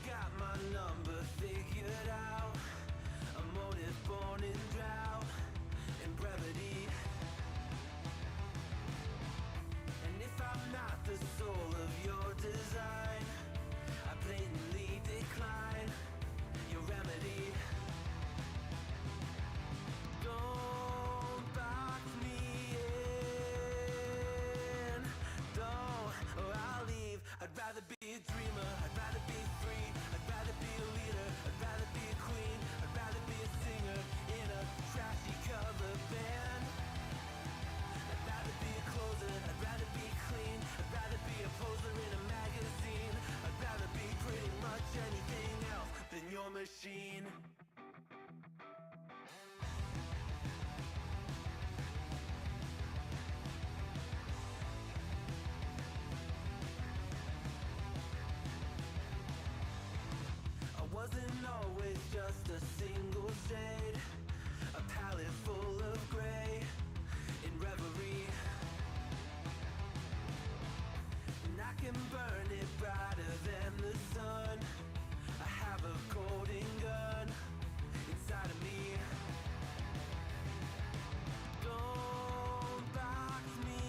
Got my number figured out. A motive born in drought and brevity. And if I'm not the soul of your design, I blatantly decline your remedy. Don't box me in. Don't, or I'll leave. I'd rather be a dreamer. I'd rather be free. I'd rather be a leader. I'd rather be a queen. I'd rather be a singer in a trashy cover band. I'd rather be a closer. I'd rather be clean. I'd rather be a poser in a magazine. I'd rather be pretty much anything else than your machine. Wasn't always just a single shade, a palette full of gray in reverie. And I can burn it brighter than the sun. I have a golden gun inside of me. Don't box me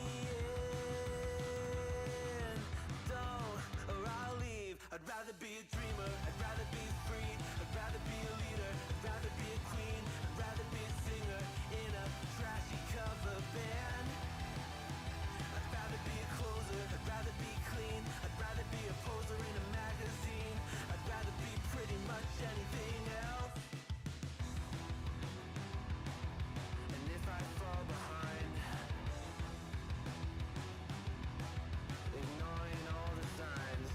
in. Don't, or I'll leave. I'd rather be a dreamer. I'd rather be free. I'd rather be a leader. I'd rather be a queen. I'd rather be a singer in a trashy cover band. I'd rather be a closer. I'd rather be clean. I'd rather be a poser in a magazine. I'd rather be pretty much anything else. And if I fall behind, ignoring all the signs,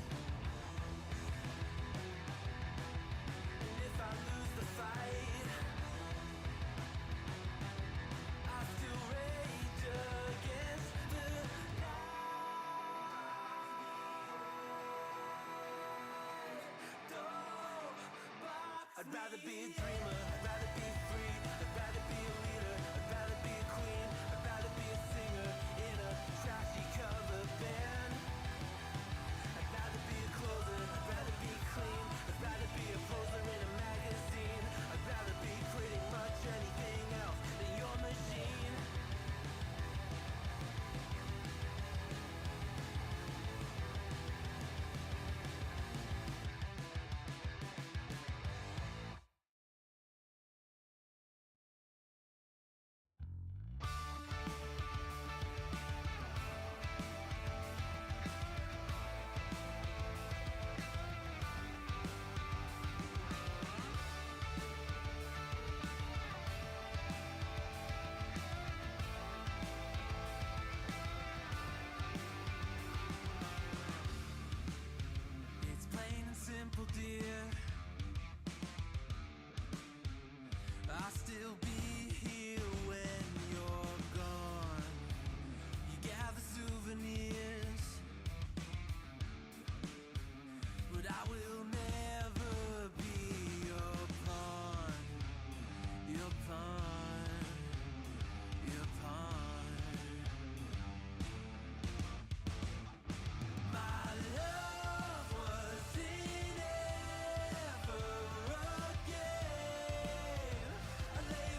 if I lose the fight, I still rage against the night. I'd rather be a dreamer. I'd rather be free. I'd rather be a leader. I'd rather be a queen. I'd rather be a singer in a trashy cover band. I'd rather be a closer. I'd rather be clean. I'd rather be a poser in a magazine. I'd rather be pretty much anything else than your machine. Simple, dear, I'll still be here when you're gone. You gather souvenirs, but I will never be your pawn, your pawn, your pawn. My love was in ever again. I lay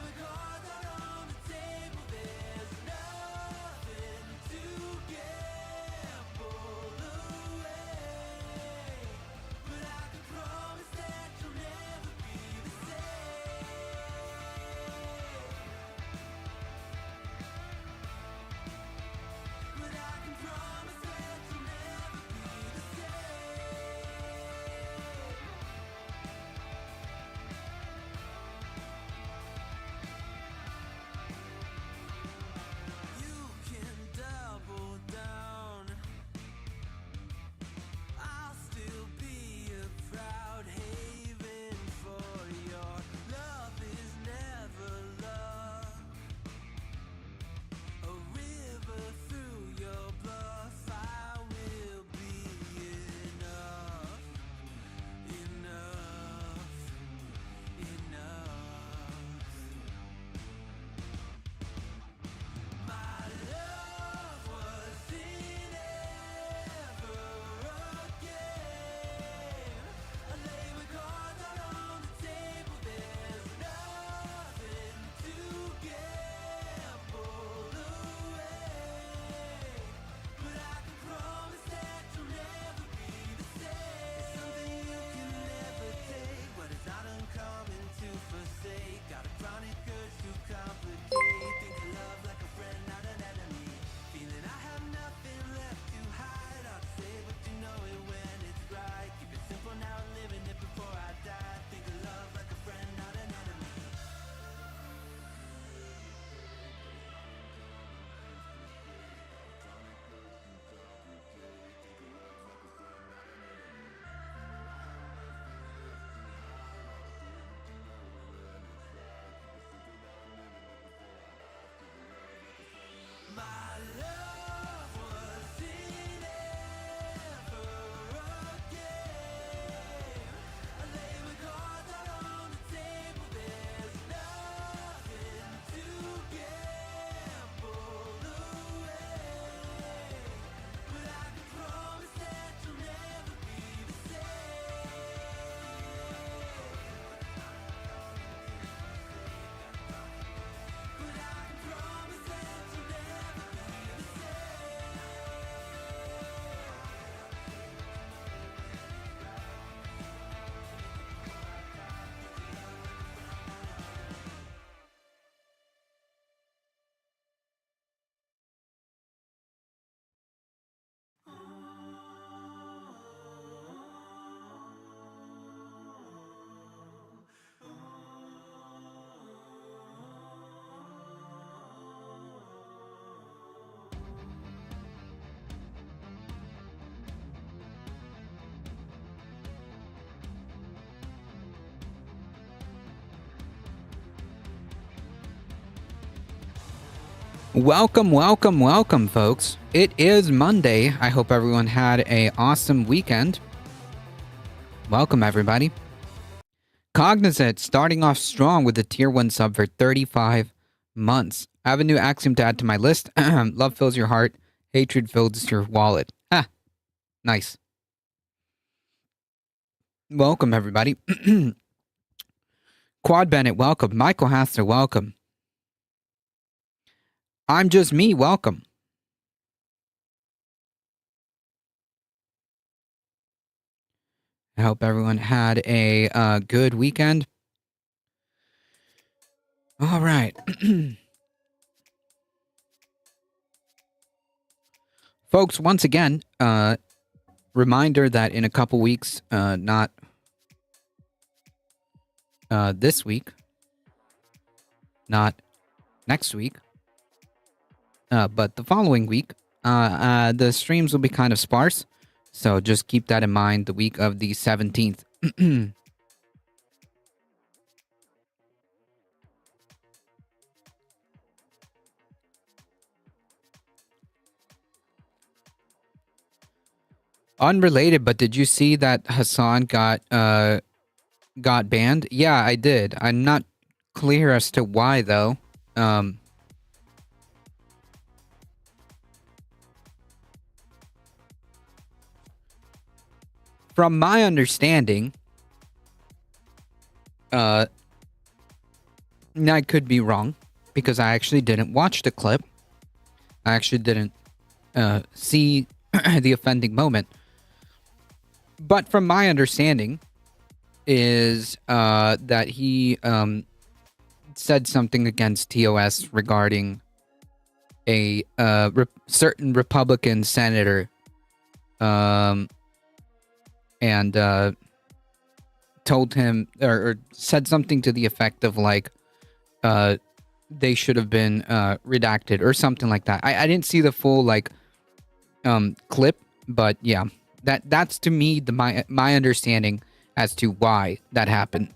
Welcome, welcome, welcome, folks. It is Monday. I hope everyone had a awesome weekend. Welcome, everybody. Cognizant starting off strong with a tier 1 sub for 35 months. I have a new axiom to add to my list. Love fills your heart, hatred fills your wallet. Ah, nice. Welcome, everybody. Quad Bennett, welcome. Michael Hassler, welcome. I'm Just Me, welcome. I hope everyone had a good weekend. All right. Folks, once again, reminder that in a couple weeks, not this week, not next week, but the following week, the streams will be kind of sparse. So just keep that in mind the week of the 17th. Unrelated, but did you see that Hassan got banned? Yeah, I did. I'm not clear as to why though. From my understanding, I could be wrong because I actually didn't watch the clip. I actually didn't see the offending moment. But from my understanding is that he said something against TOS regarding a certain Republican senator and told him or said something to the effect of like they should have been redacted or something like that. I didn't see the full like clip, but yeah, that's to me my understanding as to why that happened.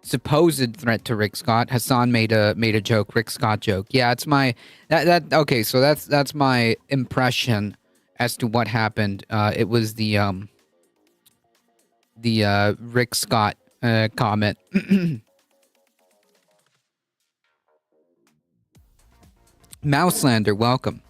Supposed threat to Rick Scott. Hassan made a joke, Rick Scott joke. Yeah, it's my that okay, so that's my impression as to what happened. It was the Rick Scott comment. Mouselander, welcome.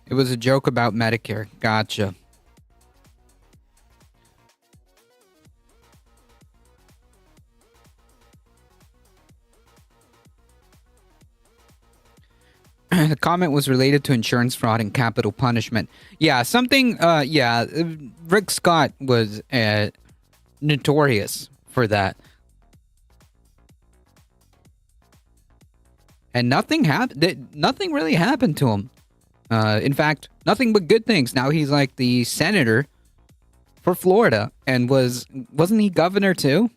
It was a joke about Medicare. Gotcha. The comment was related to insurance fraud and capital punishment. Yeah, something. Rick Scott was notorious for that, and nothing happened. Nothing really happened to him. In fact, nothing but good things. Now he's like the senator for Florida, and wasn't he governor too?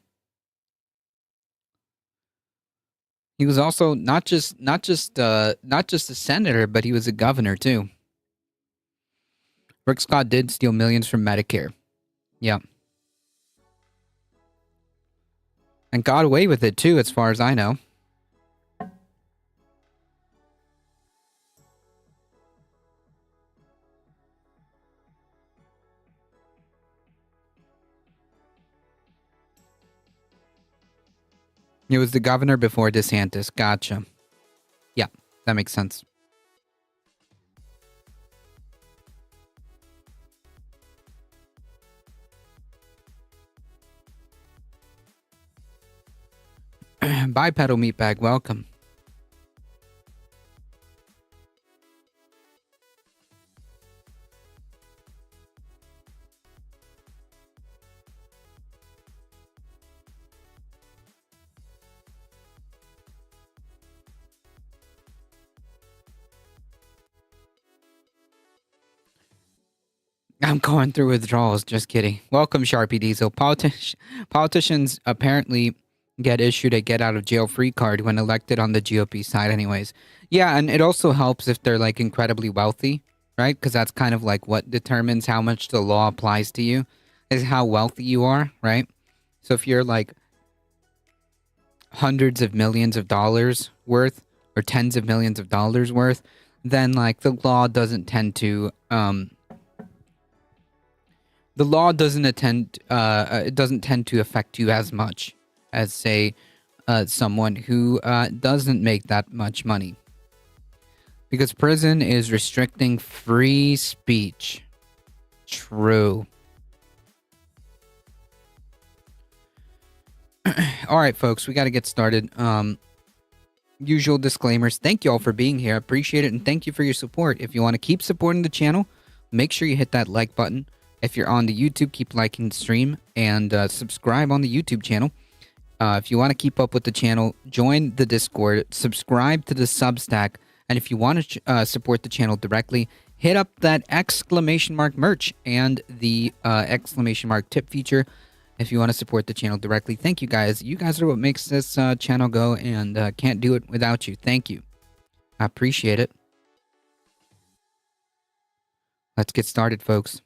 He was also not just a senator, but he was a governor too. Rick Scott did steal millions from Medicare. Yeah. And got away with it too, as far as I know. He was the governor before DeSantis. Gotcha. Yeah, that makes sense. Bipedal Meatbag, welcome. I'm going through withdrawals. Just kidding. Welcome, Sharpie Diesel. Politicians apparently get issued a get out of jail free card when elected on the GOP side, anyways. Yeah, and it also helps if they're like incredibly wealthy, right? Because that's kind of like what determines how much the law applies to you, is how wealthy you are, right? So if you're like hundreds of millions of dollars worth or tens of millions of dollars worth, then like the law doesn't tend to it doesn't tend to affect you as much as say someone who doesn't make that much money, because prison is restricting free speech. True. All right, folks, we got to get started. Usual disclaimers. Thank you all for being here. I appreciate it, and thank you for your support. If you want to keep supporting the channel, make sure you hit that like button. If you're on the YouTube, keep liking the stream and subscribe on the YouTube channel. If you want to keep up with the channel, join the Discord, subscribe to the Substack, and if you want to support the channel directly, hit up that exclamation mark merch and the exclamation mark tip feature if you want to support the channel directly. Thank you guys. You guys are what makes this channel go, and can't do it without you. Thank you. I appreciate it. Let's get started, folks.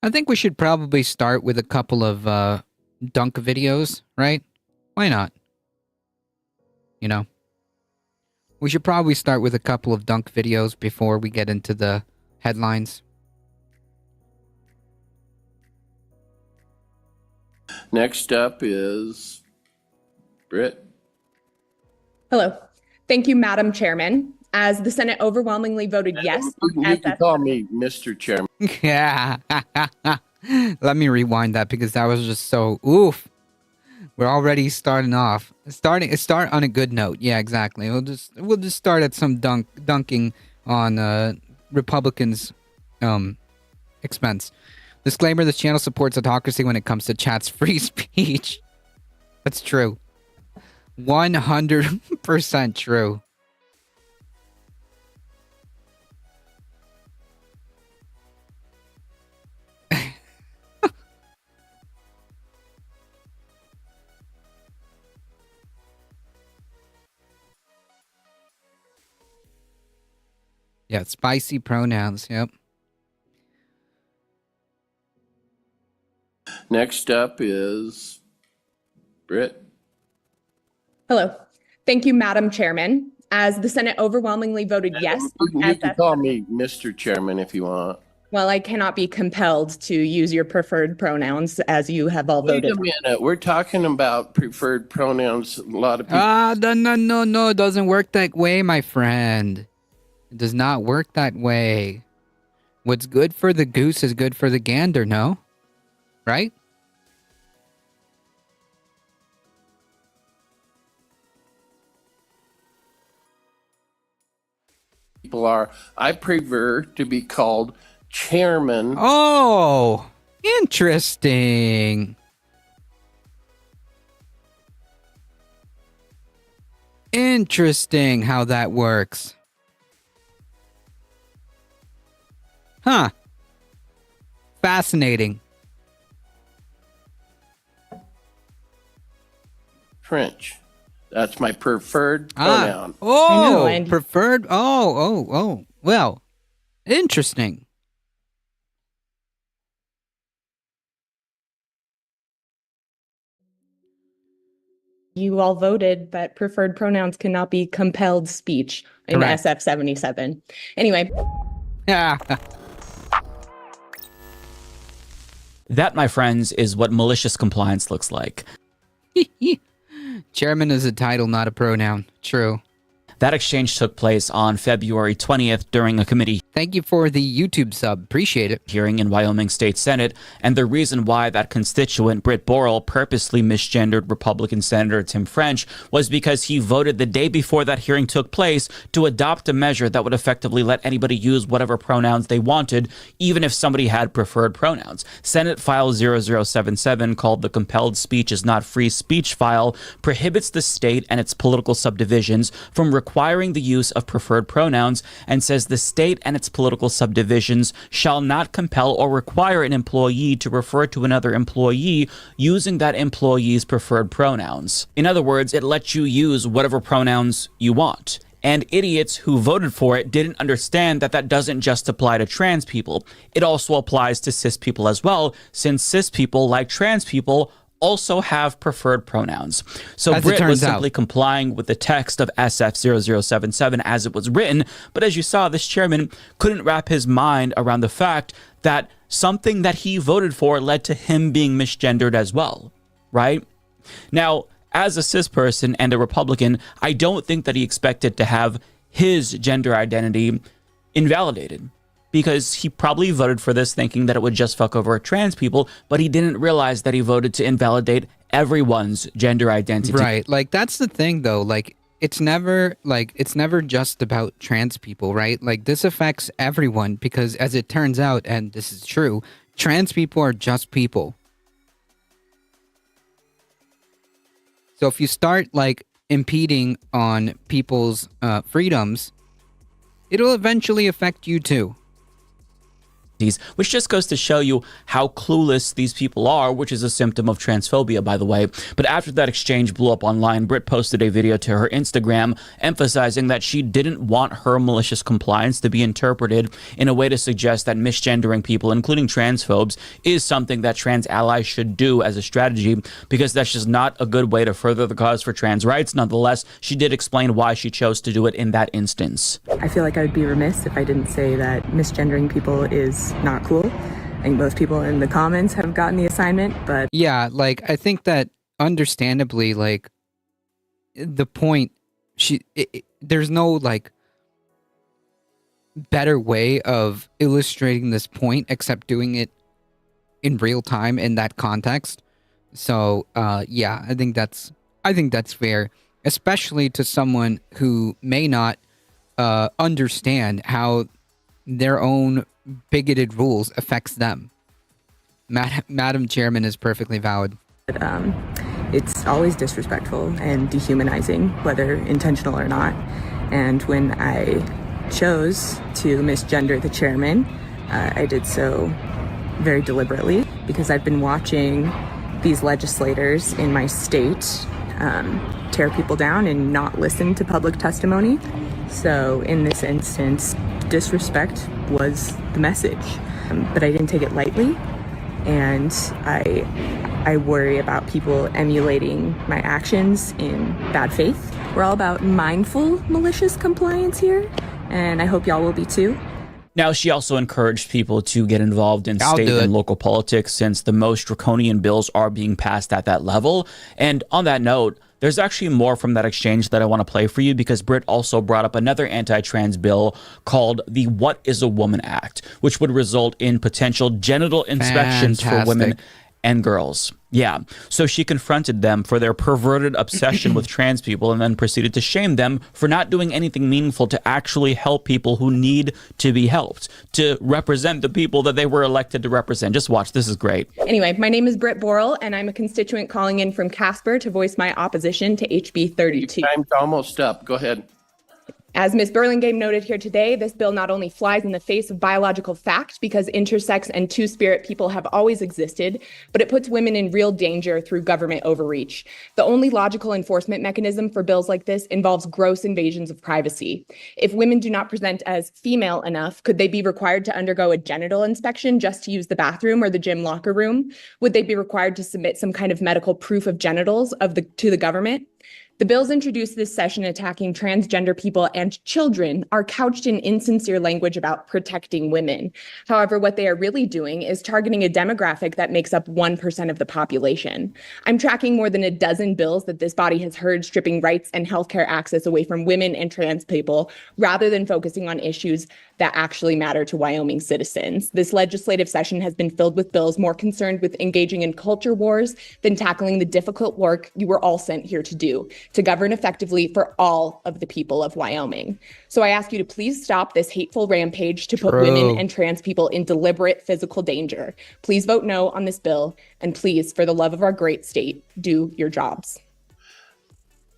I think we should probably start with a couple of dunk videos, right? Why not? You know? We should probably start with a couple of dunk videos before we get into the headlines. Next up is Britt. Hello. Thank you, Madam Chairman. As the Senate overwhelmingly voted yes on You can call me Mr. Chairman. Yeah. Let me rewind that because that was just so oof. We're already starting off. Start on a good note. Yeah, exactly. We'll just start at some dunking on Republicans' expense. Disclaimer: this channel supports autocracy when it comes to chat's free speech. That's true. 100% true. Yeah, spicy pronouns. Yep. Next up is Britt. Hello. Thank you, Madam Chairman. As the Senate overwhelmingly voted yes on You can call me Mr. Chairman if you want. Well, I cannot be compelled to use your preferred pronouns as you have all Wait voted. a minute. We're talking about preferred pronouns. A lot of people. No. It doesn't work that way, my friend. It does not work that way. What's good for the goose is good for the gander, no? Right? People are. I prefer to be called Chairman. Oh, interesting. Interesting how that works. Huh. Fascinating. French. That's my preferred pronoun. Oh, I know, and- preferred. Oh. Well, interesting. You all voted that preferred pronouns cannot be compelled speech in Correct. SF 77. Anyway, Yeah. That, my friends, is what malicious compliance looks like. Chairman is a title, not a pronoun. True. That exchange took place on February 20th during a committee Thank you for the YouTube sub. Appreciate it. hearing in Wyoming State Senate, and the reason why that constituent, Britt Borrell, purposely misgendered Republican Senator Tim French was because he voted the day before that hearing took place to adopt a measure that would effectively let anybody use whatever pronouns they wanted, even if somebody had preferred pronouns. Senate File 0077, called the Compelled Speech is Not Free Speech file, prohibits the state and its political subdivisions from requiring the use of preferred pronouns, and says the state and its political subdivisions shall not compel or require an employee to refer to another employee using that employee's preferred pronouns. In other words, it lets you use whatever pronouns you want. And idiots who voted for it didn't understand that that doesn't just apply to trans people. It also applies to cis people as well, since cis people, like trans people, also have preferred pronouns. So As it Britt was turns out. simply complying with the text of SF0077 as it was written, but as you saw, this chairman couldn't wrap his mind around the fact that something that he voted for led to him being misgendered as well, right? Now, as a cis person and a Republican, I don't think that he expected to have his gender identity invalidated, because he probably voted for this thinking that it would just fuck over trans people, but he didn't realize that he voted to invalidate everyone's gender identity. Right. Like, that's the thing, though. Like, it's never just about trans people, right? Like, this affects everyone because, as it turns out, and this is true, trans people are just people. So if you start, like, impeding on people's freedoms, it'll eventually affect you too. Which just goes to show you how clueless these people are, which is a symptom of transphobia, by the way. But after that exchange blew up online, Britt posted a video to her Instagram emphasizing that she didn't want her malicious compliance to be interpreted in a way to suggest that misgendering people, including transphobes, is something that trans allies should do as a strategy, because that's just not a good way to further the cause for trans rights. Nonetheless, she did explain why she chose to do it in that instance. I feel like I would be remiss if I didn't say that misgendering people is not cool. I think most people in the comments have gotten the assignment, but Yeah, like, I think that understandably, like, the point, there's no, like, better way of illustrating this point except doing it in real time in that context. So, yeah, I think that's fair, especially to someone who may not understand how their own bigoted rules affects them. Madam Chairman is perfectly valid. it's always disrespectful and dehumanizing, whether intentional or not. And when I chose to misgender the chairman, I did so very deliberately because I've been watching these legislators in my state tear people down and not listen to public testimony. So in this instance, disrespect was the message, but I didn't take it lightly. And I worry about people emulating my actions in bad faith. We're all about mindful, malicious compliance here, and I hope y'all will be too. Now, she also encouraged people to get involved in state and local politics since the most draconian bills are being passed at that level. And on that note, there's actually more from that exchange that I want to play for you because Britt also brought up another anti-trans bill called the What is a Woman Act, which would result in potential genital inspections for women and girls. Yeah. So she confronted them for their perverted obsession with trans people and then proceeded to shame them for not doing anything meaningful to actually help people who need to be helped, to represent the people that they were elected to represent. Just watch. This is great. Anyway, my name is Britt Borrell, and I'm a constituent calling in from Casper to voice my opposition to HB 32. Time's almost up. Go ahead. As Ms. Burlingame noted here today, this bill not only flies in the face of biological fact because intersex and two-spirit people have always existed, but it puts women in real danger through government overreach. The only logical enforcement mechanism for bills like this involves gross invasions of privacy. If women do not present as female enough, could they be required to undergo a genital inspection just to use the bathroom or the gym locker room? Would they be required to submit some kind of medical proof of genitals to the government? The bills introduced this session attacking transgender people and children are couched in insincere language about protecting women. However, what they are really doing is targeting a demographic that makes up 1% of the population. I'm tracking more than a dozen bills that this body has heard stripping rights and healthcare access away from women and trans people, rather than focusing on issues that actually matter to Wyoming citizens. This legislative session has been filled with bills more concerned with engaging in culture wars than tackling the difficult work you were all sent here to do, to govern effectively for all of the people of Wyoming. So I ask you to please stop this hateful rampage to put women and trans people in deliberate physical danger. Please vote no on this bill, and please, for the love of our great state, do your jobs.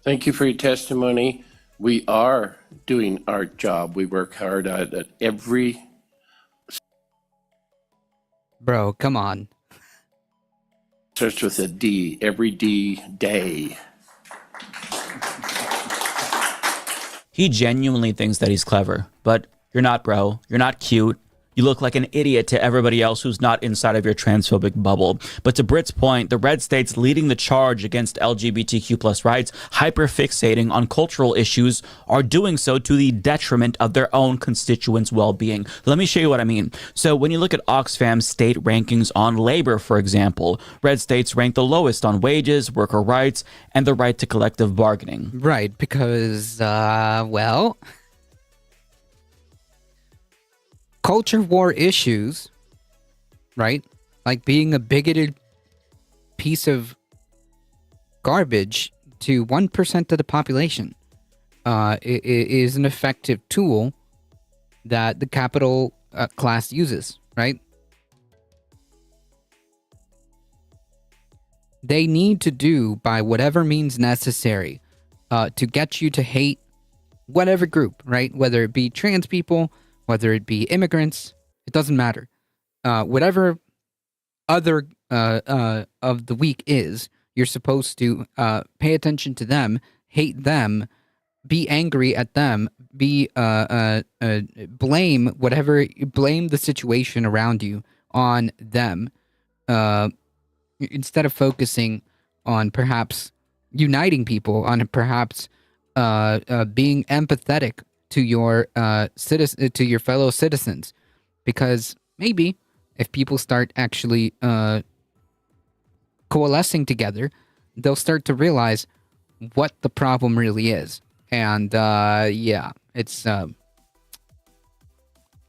Thank you for your testimony. We are doing our job. We work hard at it every... Bro, come on. Starts with a D, every D day. He genuinely thinks that he's clever, but you're not, bro. You're not cute. You look like an idiot to everybody else who's not inside of your transphobic bubble. But to Britt's point, the red states leading the charge against LGBTQ plus rights, hyperfixating on cultural issues, are doing so to the detriment of their own constituents' well-being. Let me show you what I mean. So when you look at Oxfam's state rankings on labor, for example, red states rank the lowest on wages, worker rights, and the right to collective bargaining. Right, because, well, culture war issues, right? Like being a bigoted piece of garbage to 1% of the population is an effective tool that the capital class uses, right? They need to do by whatever means necessary to get you to hate whatever group, right? Whether it be trans people, whether it be immigrants, it doesn't matter. Whatever other of the week is, you're supposed to pay attention to them, hate them, be angry at them, blame the situation around you on them, instead of focusing on perhaps uniting people, on perhaps being empathetic to your to your fellow citizens, because maybe if people start actually coalescing together, they'll start to realize what the problem really is. And yeah, it's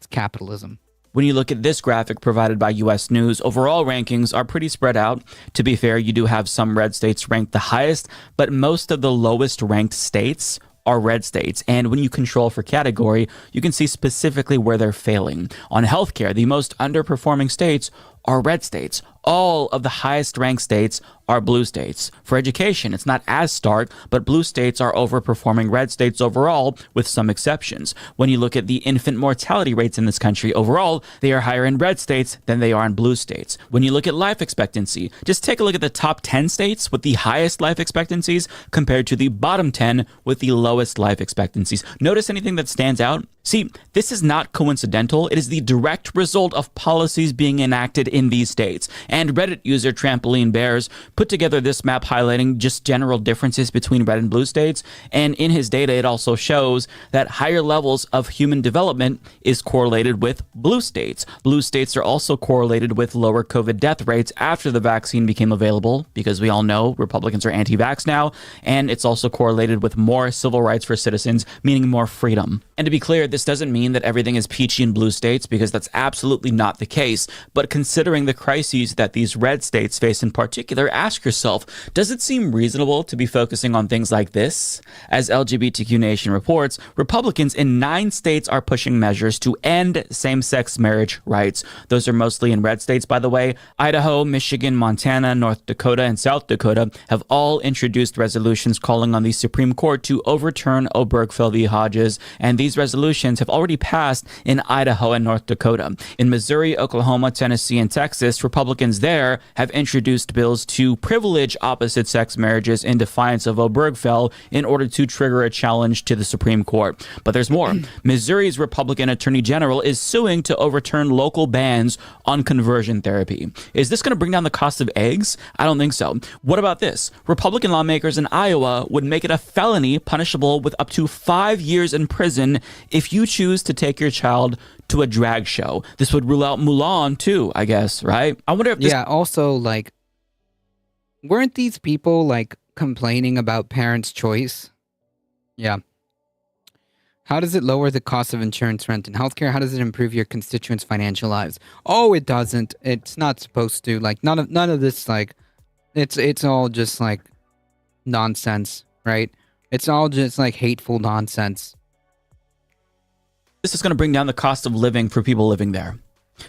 capitalism. When you look at this graphic provided by US News, overall rankings are pretty spread out. To be fair, you do have some red states ranked the highest, but most of the lowest ranked states are red states. And when you control for category, you can see specifically where they're failing. On healthcare, the most underperforming states are red states. All of the highest ranked states are blue states. For education, it's not as stark, but blue states are overperforming red states overall, with some exceptions. When you look at the infant mortality rates in this country overall, they are higher in red states than they are in blue states. When you look at life expectancy, just take a look at the top 10 states with the highest life expectancies compared to the bottom 10 with the lowest life expectancies. Notice anything that stands out? See, this is not coincidental. It is the direct result of policies being enacted in these states. And Reddit user Trampoline Bears put together this map highlighting just general differences between red and blue states. And in his data, it also shows that higher levels of human development is correlated with blue states. Blue states are also correlated with lower COVID death rates after the vaccine became available, because we all know Republicans are anti-vax now. And it's also correlated with more civil rights for citizens, meaning more freedom. And to be clear, this doesn't mean that everything is peachy in blue states, because that's absolutely not the case. But considering the crises that these red states face in particular, ask yourself, does it seem reasonable to be focusing on things like this? As LGBTQ Nation reports, Republicans in 9 states are pushing measures to end same-sex marriage rights. Those are mostly in red states, by the way. Idaho, Michigan, Montana, North Dakota, and South Dakota have all introduced resolutions calling on the Supreme Court to overturn Obergefell v. Hodges, and these resolutions legislations have already passed in Idaho and North Dakota. In Missouri, Oklahoma, Tennessee, and Texas, Republicans there have introduced bills to privilege opposite-sex marriages in defiance of Obergefell in order to trigger a challenge to the Supreme Court. But there's more. Missouri's Republican Attorney General is suing to overturn local bans on conversion therapy. Is this going to bring down the cost of eggs? I don't think so. What about this? Republican lawmakers in Iowa would make it a felony punishable with up to 5 years in prison if you choose to take your child to a drag show. This would rule out Mulan too, I guess, right? I wonder if this... Yeah, also, like, weren't these people, like, complaining about parents' choice? Yeah. How does it lower the cost of insurance, rent, and healthcare? How does it improve your constituents' financial lives? Oh, it doesn't. It's not supposed to. Like, none of this, like, it's all just, like, nonsense, right? It's all just, like, hateful nonsense. This is going to bring down the cost of living for people living there.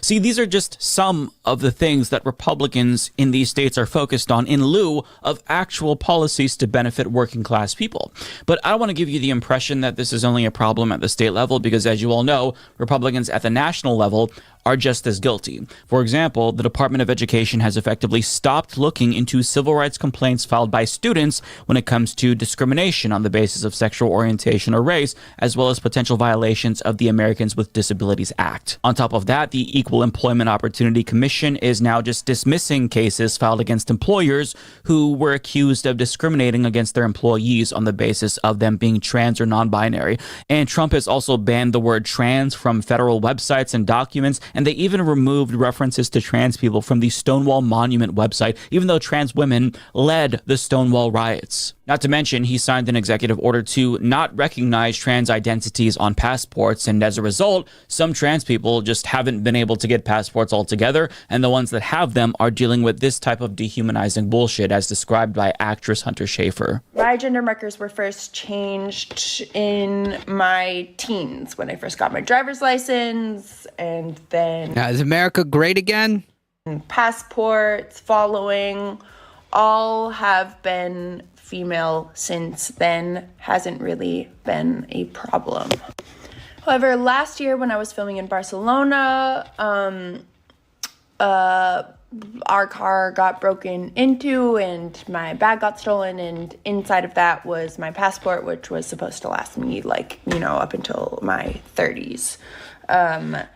See, these are just some of the things that Republicans in these states are focused on in lieu of actual policies to benefit working class people. But I don't want to give you the impression that this is only a problem at the state level because, as you all know, Republicans at the national level are just as guilty. For example, the Department of Education has effectively stopped looking into civil rights complaints filed by students when it comes to discrimination on the basis of sexual orientation or race, as well as potential violations of the Americans with Disabilities Act. On top of that, the Equal Employment Opportunity Commission is now just dismissing cases filed against employers who were accused of discriminating against their employees on the basis of them being trans or non-binary. And Trump has also banned the word trans from federal websites and documents, and they even removed references to trans people from the Stonewall Monument website, even though trans women led the Stonewall riots. Not to mention, he signed an executive order to not recognize trans identities on passports, and as a result, some trans people just haven't been able to get passports altogether, and the ones that have them are dealing with this type of dehumanizing bullshit, as described by actress Hunter Schafer. My gender markers were first changed in my teens when I first got my driver's license, and then Is America great again? passports following, all have been female since then. Hasn't really been a problem. However, last year when I was filming in Barcelona, our car got broken into and my bag got stolen, and inside of that was my passport, which was supposed to last me up until my 30s. And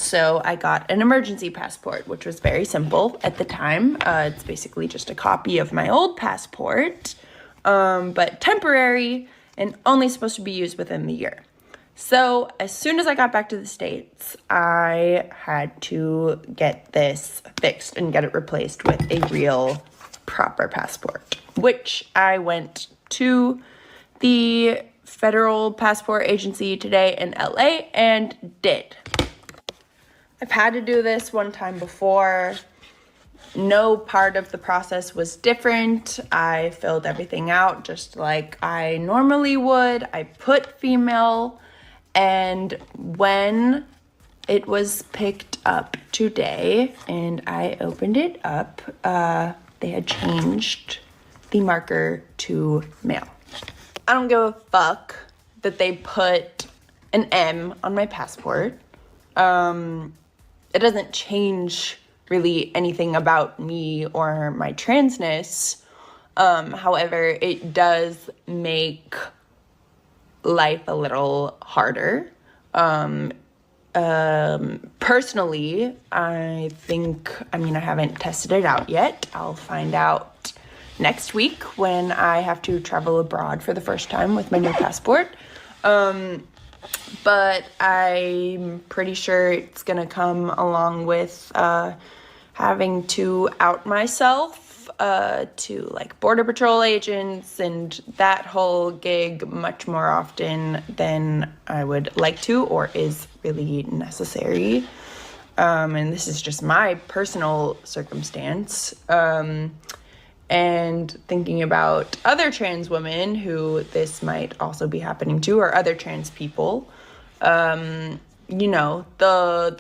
so I got an emergency passport, which was very simple at the time. It's basically just a copy of my old passport, but temporary and only supposed to be used within the year. So as soon as I got back to the States, I had to get this fixed and get it replaced with a real proper passport, which I went to the Federal Passport Agency today in LA and did. I've had to do this one time before. No part of the process was different. I filled everything out just like I normally would. I put female, and when it was picked up today and I opened it up, they had changed the marker to male. I don't give a fuck that they put an M on my passport. It doesn't change really anything about me or my transness. However, it does make life a little harder. Personally, I haven't tested it out yet. I'll find out next week when I have to travel abroad for the first time with my new passport. But I'm pretty sure it's gonna come along with having to out myself to like Border Patrol agents and that whole gig much more often than I would like to or is really necessary. And this is just my personal circumstance. And thinking about other trans women who this might also be happening to, or other trans people, the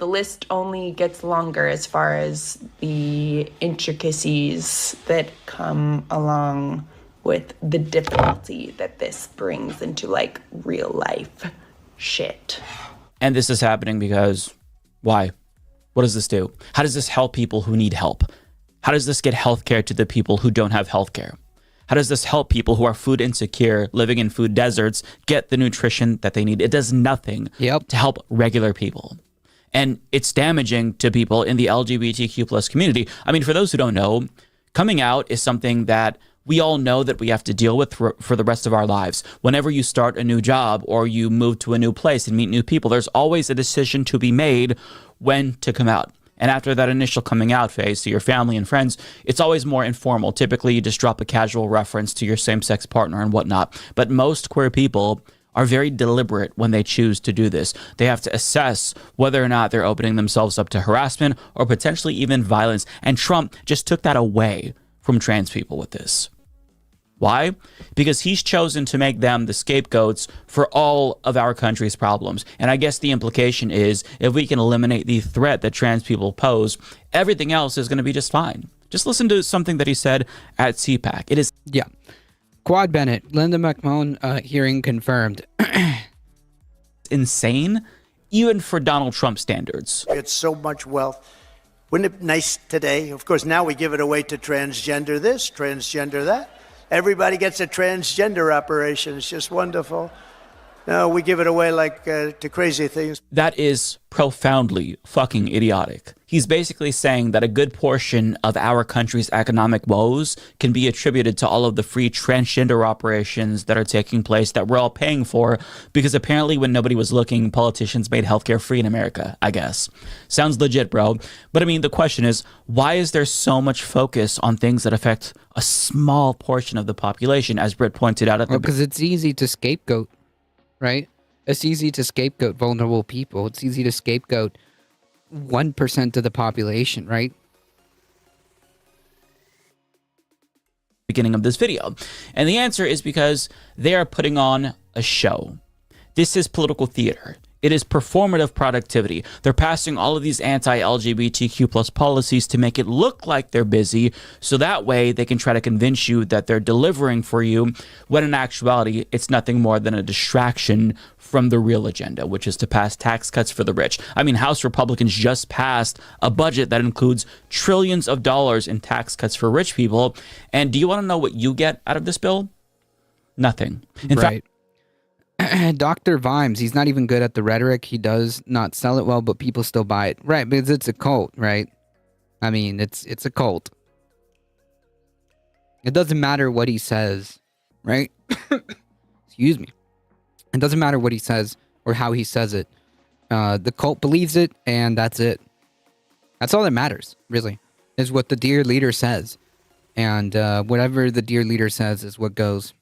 list only gets longer as far as the intricacies that come along with the difficulty that this brings into like real life shit. And this is happening because why? What does this do? How does this help people who need help? How does this get healthcare to the people who don't have healthcare? How does this help people who are food insecure, living in food deserts, get the nutrition that they need? It does nothing to help regular people. And it's damaging to people in the LGBTQ plus community. I mean, for those who don't know, coming out is something that we all know that we have to deal with for the rest of our lives. Whenever you start a new job or you move to a new place and meet new people, there's always a decision to be made when to come out. And after that initial coming out phase to your family and friends, it's always more informal. Typically, you just drop a casual reference to your same-sex partner and whatnot. But most queer people are very deliberate when they choose to do this. They have to assess whether or not they're opening themselves up to harassment or potentially even violence. And Trump just took that away from trans people with this. Why? Because he's chosen to make them the scapegoats for all of our country's problems. And I guess the implication is if we can eliminate the threat that trans people pose, everything else is going to be just fine. Just listen to something that he said at CPAC. It is... Yeah. Quad Bennett, Linda McMahon hearing confirmed. insane, even for Donald Trump standards. It's so much wealth. Wouldn't it be nice today? Of course, now we give it away to transgender this, transgender that. Everybody gets a transgender operation. It's just wonderful. No, we give it away like to crazy things. That is profoundly fucking idiotic. He's basically saying that a good portion of our country's economic woes can be attributed to all of the free transgender operations that are taking place that we're all paying for because apparently when nobody was looking, politicians made healthcare free in America, I guess. Sounds legit, bro. But I mean, the question is, why is there so much focus on things that affect a small portion of the population, as Britt pointed out at the... Because it's easy to scapegoat. Right? It's easy to scapegoat vulnerable people. It's easy to scapegoat 1% of the population, right? Beginning of this video. And the answer is because they are putting on a show. This is political theater. It is performative productivity. They're passing all of these anti-LGBTQ plus policies to make it look like they're busy, so that way they can try to convince you that they're delivering for you, when in actuality, it's nothing more than a distraction from the real agenda, which is to pass tax cuts for the rich. I mean, House Republicans just passed a budget that includes trillions of dollars in tax cuts for rich people. And do you want to know what you get out of this bill? Nothing. In fact, Dr. Vimes, he's not even good at the rhetoric. He does not sell it well, but people still buy it. Right, because it's a cult, right? I mean, it's a cult. It doesn't matter what he says, right? Excuse me. It doesn't matter what he says or how he says it. The cult believes it, and that's it. That's all that matters, really, is what the dear leader says. And whatever the dear leader says is what goes.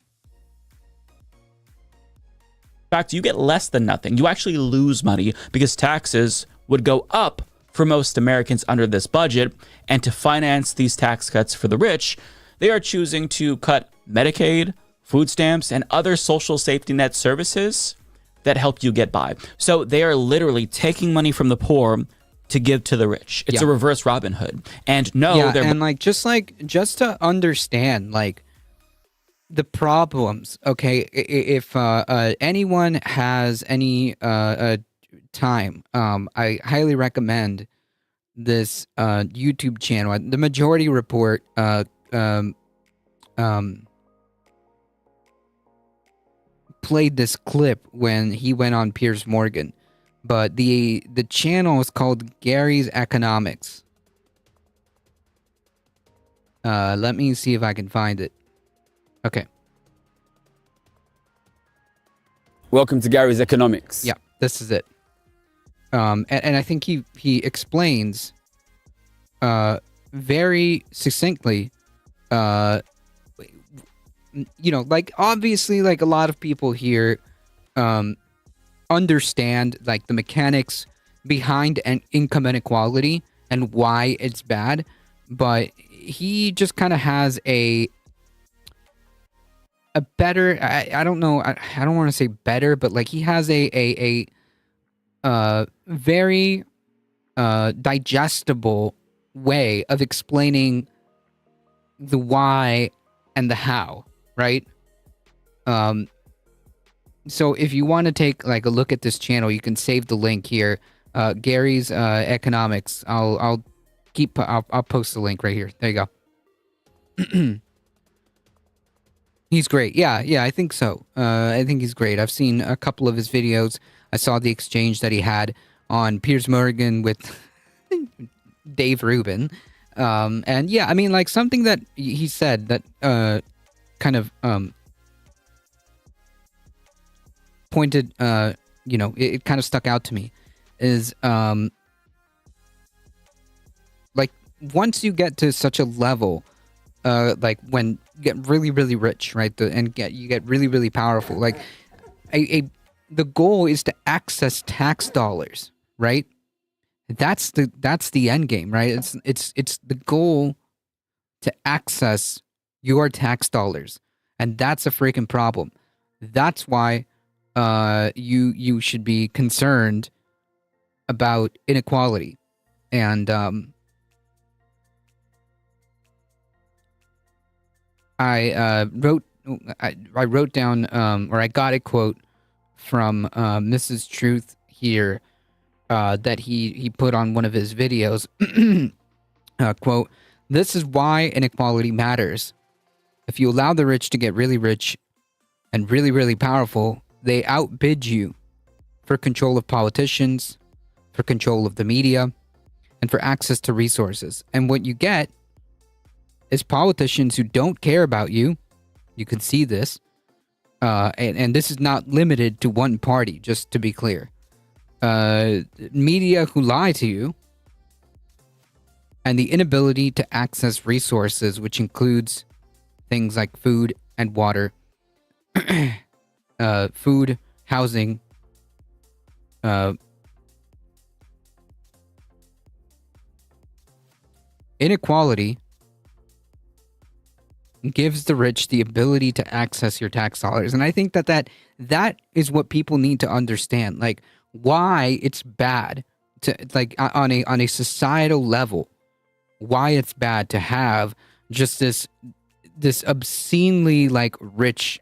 In fact, you get less than nothing. You actually lose money because taxes would go up for most Americans under this budget. And to finance these tax cuts for the rich, they are choosing to cut Medicaid, food stamps, and other social safety net services that help you get by. So they are literally taking money from the poor to give to the rich. It's a reverse Robin Hood. And no, they're... And just to understand, like, the problems, okay, if anyone has any time, I highly recommend this YouTube channel. The Majority Report played this clip when he went on Piers Morgan, but the channel is called Gary's Economics. Let me see if I can find it. Okay. Welcome to Gary's Economics. Yeah, this is it. And I think he explains very succinctly, like, obviously, like, a lot of people here understand, like, the mechanics behind income inequality and why it's bad, but he just kind of has a better, I don't know, I don't want to say better, but like he has a very digestible way of explaining the why and the how, right? So if you want to take like a look at this channel, you can save the link here. Gary's Economics. I'll post the link right here. There you go. He's great. Yeah, I think so. I think he's great. I've seen a couple of his videos. I saw the exchange that he had on Piers Morgan with Dave Rubin. And yeah, I mean, like something that he said that kind of pointed, it kind of stuck out to me is like once you get to such a level, like when you get really, really rich, right? You get really, really powerful. Like the goal is to access tax dollars, right? That's the end game, right? It's the goal to access your tax dollars, and that's a freaking problem. That's why you should be concerned about inequality, and I wrote down or I got a quote from Mrs. Truth here that he put on one of his videos. Quote, "This is why inequality matters. If you allow the rich to get really rich and really, really powerful, they outbid you for control of politicians, for control of the media, and for access to resources. And what you get is politicians who don't care about you. You can see this. And this is not limited to one party, just to be clear. Media who lie to you, and the inability to access resources, which includes things like food and water, food, housing, inequality gives the rich the ability to access your tax dollars. And I think that is what people need to understand, like why it's bad to, like, on a societal level, why it's bad to have just this obscenely like rich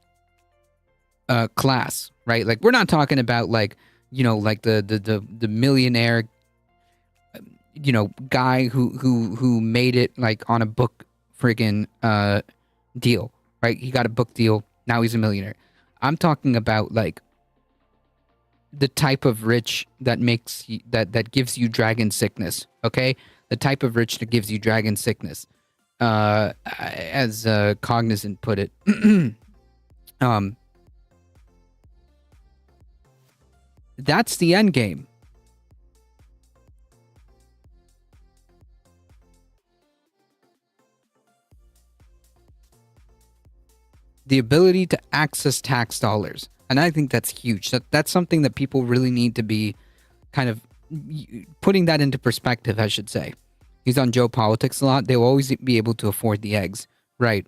class, right? Like we're not talking about like, like the millionaire guy who made it like on a book friggin' deal, right? He got a book deal, now he's a millionaire. I'm talking about like the type of rich that makes that gives you dragon sickness, okay? The type of rich that gives you dragon sickness, as Cognizant put it. That's the end game. The ability to access tax dollars. And I think that's huge. That's something that people really need to be kind of putting that into perspective, I should say. He's on Joe Politics a lot. They'll always be able to afford the eggs. Right.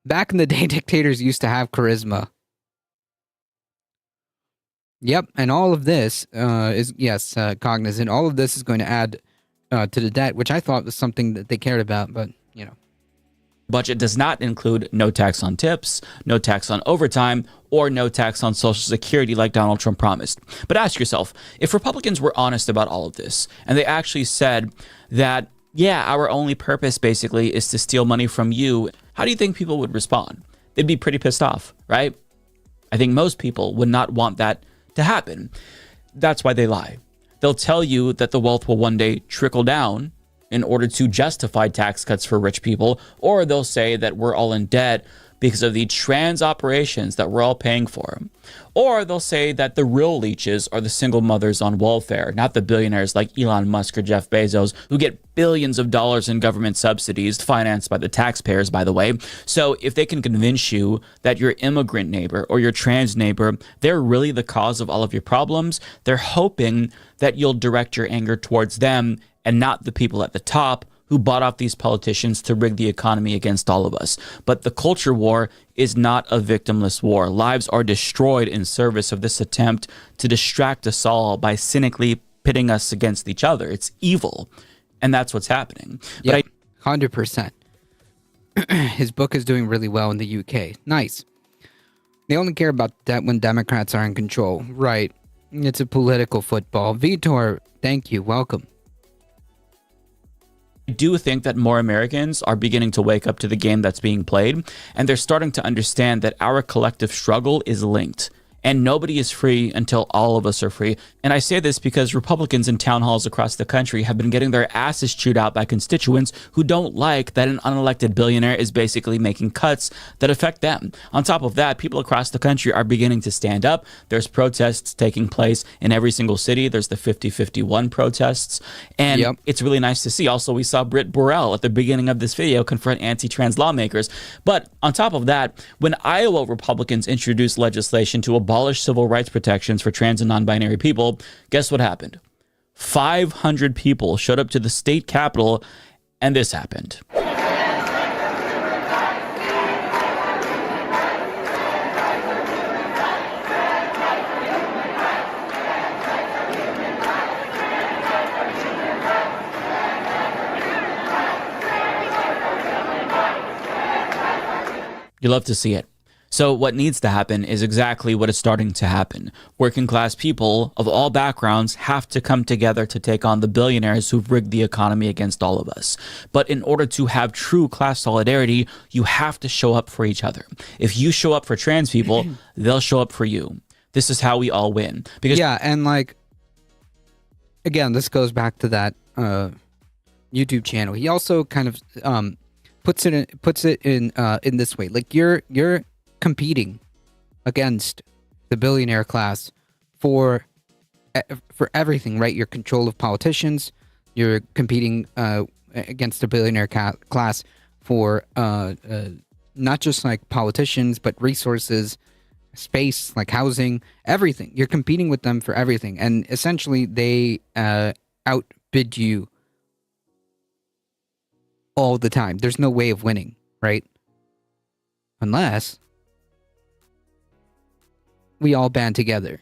Back in the day, dictators used to have charisma. Yep. And all of this is, yes, Cognizant. All of this is going to add to the debt, which I thought was something that they cared about, but, Budget does not include no tax on tips, no tax on overtime, or no tax on Social Security like Donald Trump promised. But ask yourself, if Republicans were honest about all of this, and they actually said that, yeah, our only purpose basically is to steal money from you, how do you think people would respond? They'd be pretty pissed off, right? I think most people would not want that to happen. That's why they lie. They'll tell you that the wealth will one day trickle down in order to justify tax cuts for rich people, or they'll say that we're all in debt because of the trans operations that we're all paying for. Or they'll say that the real leeches are the single mothers on welfare, not the billionaires like Elon Musk or Jeff Bezos, who get billions of dollars in government subsidies financed by the taxpayers, by the way. So if they can convince you that your immigrant neighbor or your trans neighbor, they're really the cause of all of your problems, they're hoping that you'll direct your anger towards them and not the people at the top who bought off these politicians to rig the economy against all of us. But the culture war is not a victimless war. Lives are destroyed in service of this attempt to distract us all by cynically pitting us against each other. It's evil, and that's what's happening. Yeah, 100%. 100%. His book is doing really well in the UK. Nice. They only care about that when Democrats are in control. Right. It's a political football. Vitor, thank you. Welcome. I do think that more Americans are beginning to wake up to the game that's being played, and they're starting to understand that our collective struggle is linked. And nobody is free until all of us are free. And I say this because Republicans in town halls across the country have been getting their asses chewed out by constituents who don't like that an unelected billionaire is basically making cuts that affect them. On top of that, people across the country are beginning to stand up. There's protests taking place in every single city. There's the 50-51 protests. And It's really nice to see. Also, we saw Britt Borrell at the beginning of this video confront anti-trans lawmakers. But on top of that, when Iowa Republicans introduced legislation to abolish civil rights protections for trans and non-binary people, guess what happened? 500 people showed up to the state capitol, and this happened. You love to see it. So what needs to happen is exactly what is starting to happen. Working class people of all backgrounds have to come together to take on the billionaires who've rigged the economy against all of us. But in order to have true class solidarity, you have to show up for each other. If you show up for trans people, they'll show up for you. This is how we all win. Because and like, again, this goes back to that YouTube channel. He also kind of puts it in this way. Like you're competing against the billionaire class for everything, right? Your control of politicians. You're competing against the billionaire class for not just like politicians, but resources, space, like housing, everything. You're competing with them for everything, and essentially they outbid you all the time. There's no way of winning, right? Unless we all band together.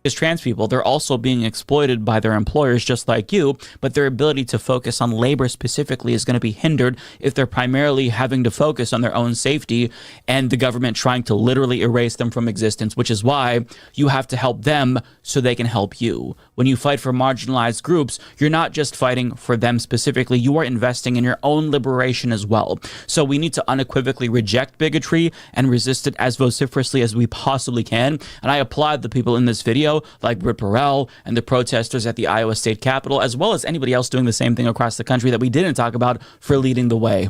As trans people, they're also being exploited by their employers just like you, but their ability to focus on labor specifically is going to be hindered if they're primarily having to focus on their own safety and the government trying to literally erase them from existence, which is why you have to help them so they can help you. When you fight for marginalized groups, you're not just fighting for them specifically, you are investing in your own liberation as well. So we need to unequivocally reject bigotry and resist it as vociferously as we possibly can. And I applaud the people in this video like Britt Borrell and the protesters at the Iowa State Capitol, as well as anybody else doing the same thing across the country that we didn't talk about, for leading the way.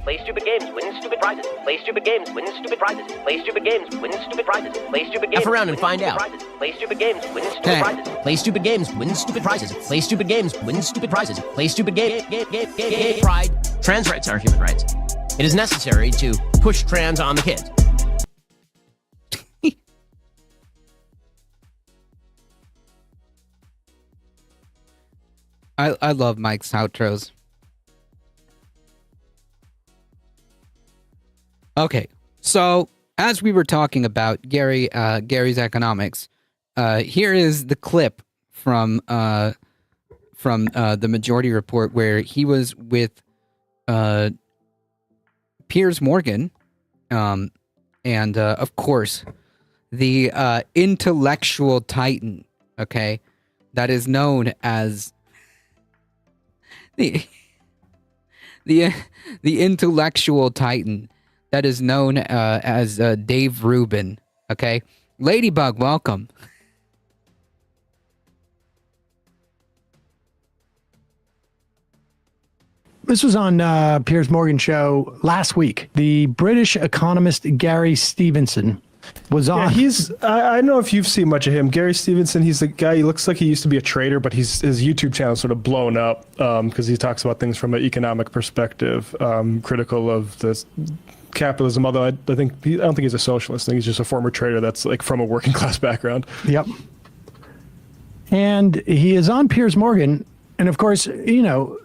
Play stupid games, win stupid prizes. Play stupid games, win stupid prizes. Play stupid games, win stupid prizes. Play stupid games. F around and find out. Play stupid games, win stupid prizes. Play stupid games, win stupid prizes. Play stupid games, win stupid prizes. Play stupid game. Pride. Trans rights are human rights. It is necessary to push trans on the kids. I love Mike's outros. Okay, so as we were talking about Gary's economics, here is the clip from the Majority Report where he was with Piers Morgan, and of course the intellectual titan. Okay, that is known as the intellectual titan that is known as Dave Rubin. Okay, Ladybug, welcome. This was on Piers Morgan's show last week. The British economist Gary Stevenson was on. Yeah, I don't know if you've seen much of him. Gary Stevenson, he's the guy, he looks like he used to be a trader, but his YouTube channel sort of blown up because he talks about things from an economic perspective, critical of this capitalism, although I don't think he's a socialist. I think he's just a former trader that's like from a working class background. Yep. And he is on Piers Morgan, and of course, you know,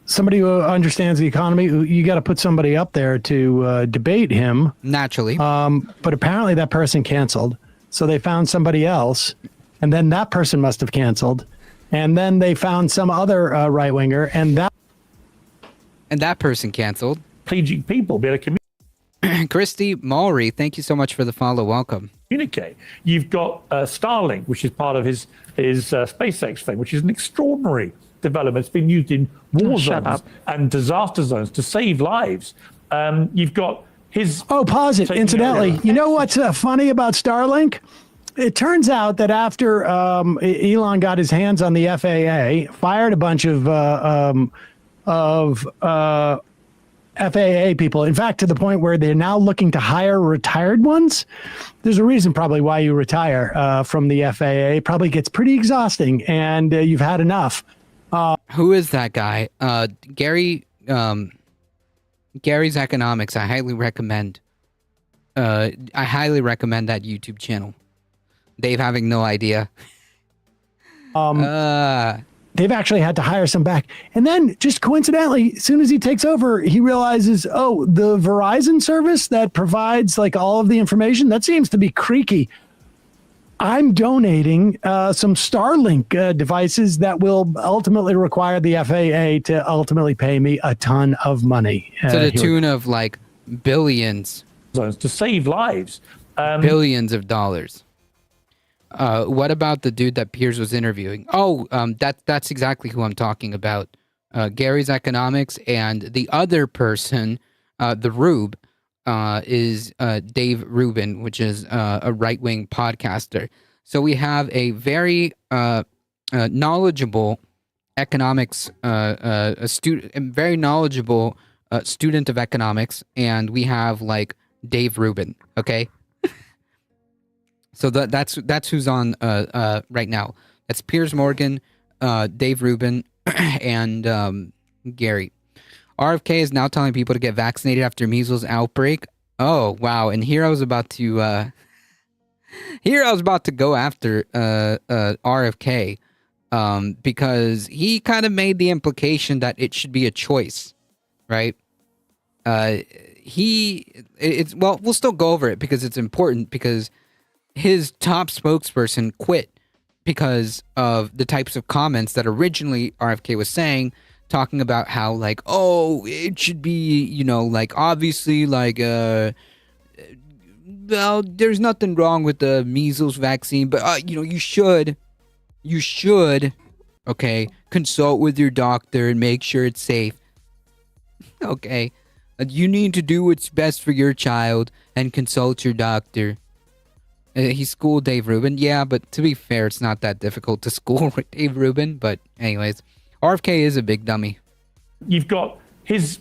somebody who understands the economy, you got to put somebody up there to debate him. Naturally. But apparently that person canceled. So they found somebody else. And then that person must have canceled. And then they found some other right-winger. And that person canceled. Paging people, better community. Christy Mulry, thank you so much for the follow. Welcome. Communicate. You've got Starlink, which is part of his SpaceX thing, which is an extraordinary development. It's been used in war zones and disaster zones to save lives. You've got his... Oh, pause it. Incidentally, you know what's funny about Starlink? It turns out that after Elon got his hands on the FAA, fired a bunch of FAA people, in fact, to the point where they're now looking to hire retired ones. There's a reason probably why you retire from the FAA. It probably gets pretty exhausting and you've had enough. Who is that guy? Gary, Gary's Economics. I highly recommend that YouTube channel. Dave having no idea. They've actually had to hire some back. And then just coincidentally, as soon as he takes over, he realizes, oh, the Verizon service that provides like all of the information, that seems to be creaky. I'm donating some Starlink devices that will ultimately require the FAA to ultimately pay me a ton of money. To the tune of like billions. To save lives. Billions of dollars. What about the dude that Piers was interviewing? Oh, that's exactly who I'm talking about. Gary's Economics, and the other person, the Rube, is Dave Rubin, which is a right-wing podcaster. So we have a very knowledgeable economics, very knowledgeable student of economics, and we have like Dave Rubin. Okay. So that's who's on right now. That's Piers Morgan, Dave Rubin, and Gary. RFK is now telling people to get vaccinated after measles outbreak. Oh wow! And here I was about to go after RFK because he kind of made the implication that it should be a choice, right? Well, we'll still go over it because it's important because his top spokesperson quit because of the types of comments that originally RFK was saying, talking about how like, oh, it should be, you know, like obviously like, well, there's nothing wrong with the measles vaccine, but you know, you should, okay, consult with your doctor and make sure it's safe. Okay, you need to do what's best for your child and consult your doctor. He schooled Dave Rubin. Yeah, but to be fair, it's not that difficult to school Dave Rubin. But anyways, RFK is a big dummy. You've got his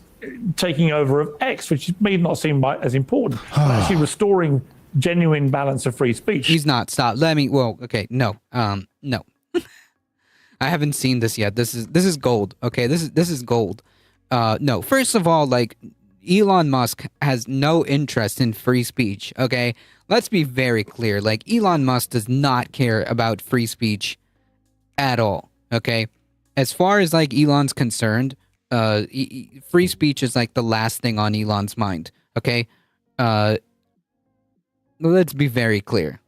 taking over of X, which may not seem as important, but actually restoring genuine balance of free speech. He's not. Stop. No. No. I haven't seen this yet. This is gold. Okay, this is gold. No. First of all, like Elon Musk has no interest in free speech. Okay. Let's be very clear. Like, Elon Musk does not care about free speech at all, okay? As far as, like, Elon's concerned, free speech is, like, the last thing on Elon's mind, okay? Let's be very clear.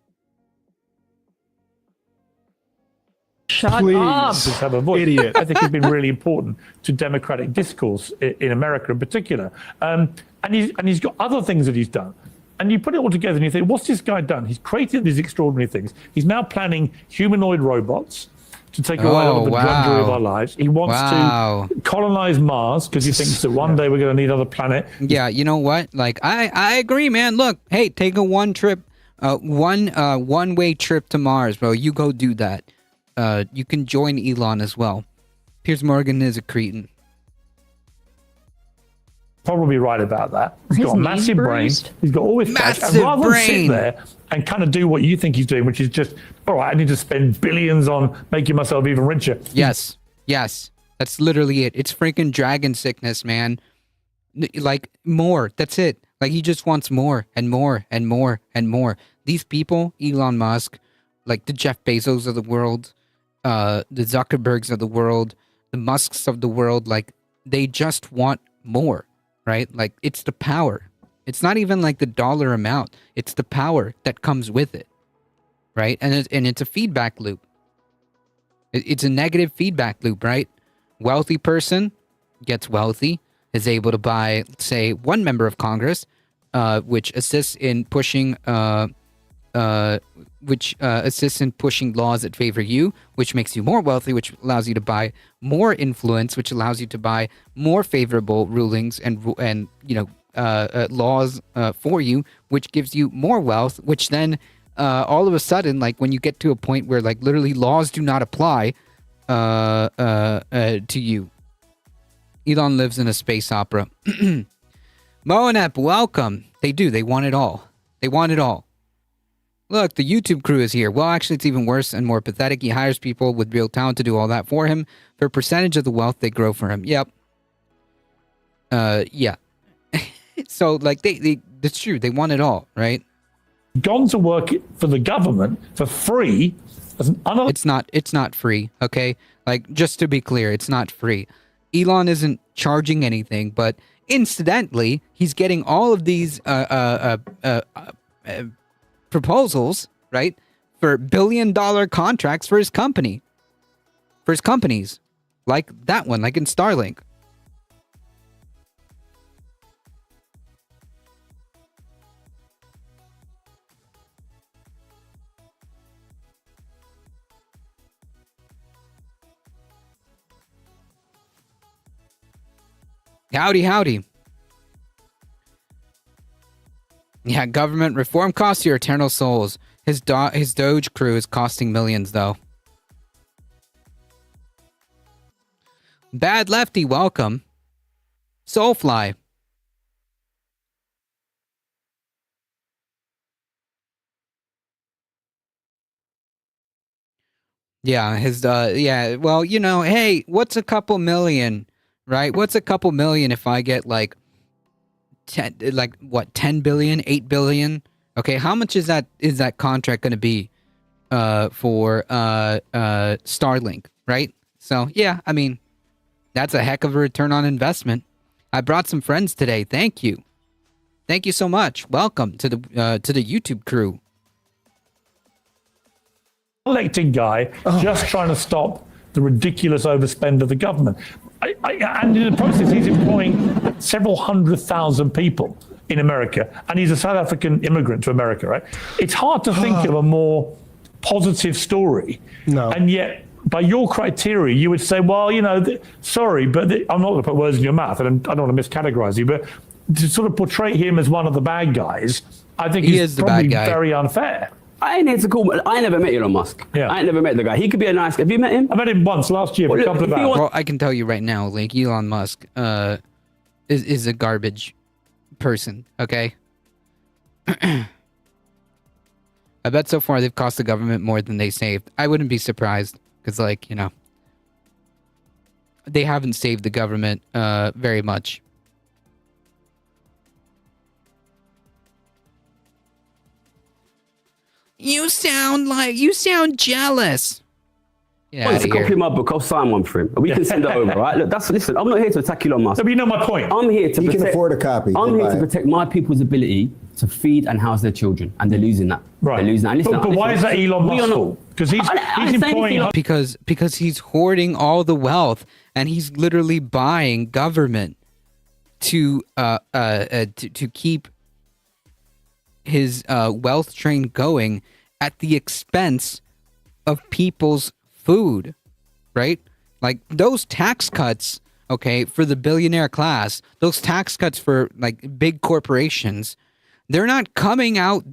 Shut up! Just have a voice. Idiot. I think it's been really important to democratic discourse in America in particular. And he's got other things that he's done. And you put it all together and you think, what's this guy done? He's created these extraordinary things. He's now planning humanoid robots to take away all the drudgery of our lives. He wants to colonize Mars because he thinks that one day we're going to need another planet. Yeah, you know what? Like, I agree, man. Look, hey, take a one-way trip to Mars, bro. You go do that. You can join Elon as well. Piers Morgan is a cretin. Probably right about that. He's got a massive brain. He's got all this cash. And rather than sit there and kind of do what you think he's doing, which is just, all right, I need to spend billions on making myself even richer. Yes. That's literally it. It's freaking dragon sickness, man. Like, more. That's it. Like, he just wants more and more and more and more. These people, Elon Musk, like the Jeff Bezos of the world, the Zuckerbergs of the world, the Musks of the world, like, they just want more. Right? Like, it's the power. It's not even like the dollar amount. It's the power that comes with it. Right? And it's a feedback loop. It's a negative feedback loop, right? Wealthy person gets wealthy, is able to buy, say, one member of Congress. which assists in pushing laws that favor you, which makes you more wealthy, which allows you to buy more influence, which allows you to buy more favorable rulings and laws for you, which gives you more wealth, which then all of a sudden, like when you get to a point where like literally laws do not apply to you. Elon lives in a space opera. Moanep, welcome. They do. They want it all. They want it all. Look, the YouTube crew is here. Well, actually, it's even worse and more pathetic. He hires people with real talent to do all that for him for a percentage of the wealth they grow for him. Yep. Yeah. So, like, that's true. They want it all, right? Gone to work for the government for free. It's not free, okay? Like, just to be clear, it's not free. Elon isn't charging anything, but incidentally, he's getting all of these proposals, right, for billion-dollar contracts for his company, for his companies, like that one, like in Starlink. Howdy, howdy. Yeah, government reform costs your eternal souls. His Doge crew is costing millions, though. Bad Lefty, welcome. Soulfly. Yeah, well, you know, hey, what's a couple million, right? What's a couple million if I get like 10 billion, 8 billion? Okay, how much is that contract going to be for Starlink, right? So, yeah, I mean, that's a heck of a return on investment. I brought some friends today. Thank you. Thank you so much. Welcome to the YouTube crew. Elected guy just trying to stop the ridiculous overspend of the government. And in the process, he's employing several 100,000 people in America, and he's a South African immigrant to America, right? It's hard to think of a more positive story. No. And yet, by your criteria, you would say, well, you know, sorry, but I'm not going to put words in your mouth, and I don't want to miscategorize you, but to sort of portray him as one of the bad guys, I think he is the probably bad guy. very unfair. I ain't here to call. I never met Elon Musk. Yeah. I ain't never met the guy. He could be a nice. Have you met him? I met him once last year. Well, for a couple of hours. Well, I can tell you right now, like Elon Musk is a garbage person, okay? I bet so far they've cost the government more than they saved. I wouldn't be surprised, because, like, you know, they haven't saved the government very much. You sound jealous. Yeah, I want to copy my book. I'll sign one for him. We can send it over, right? Look, listen. I'm not here to attack Elon Musk. No, but you know my point. I'm here to You protect. can afford a copy. I'm You'll here buy to it. protect my people's ability to feed and house their children, and they're losing that. Right. They're losing that. And listen, But why is that Elon we are Musk's not- fault? Because he's I didn't say employing. anything. Because he's hoarding all the wealth, and he's literally buying government to keep his wealth train going at the expense of people's food, right? Like those tax cuts, okay, for the billionaire class, those tax cuts for like big corporations, they're not coming out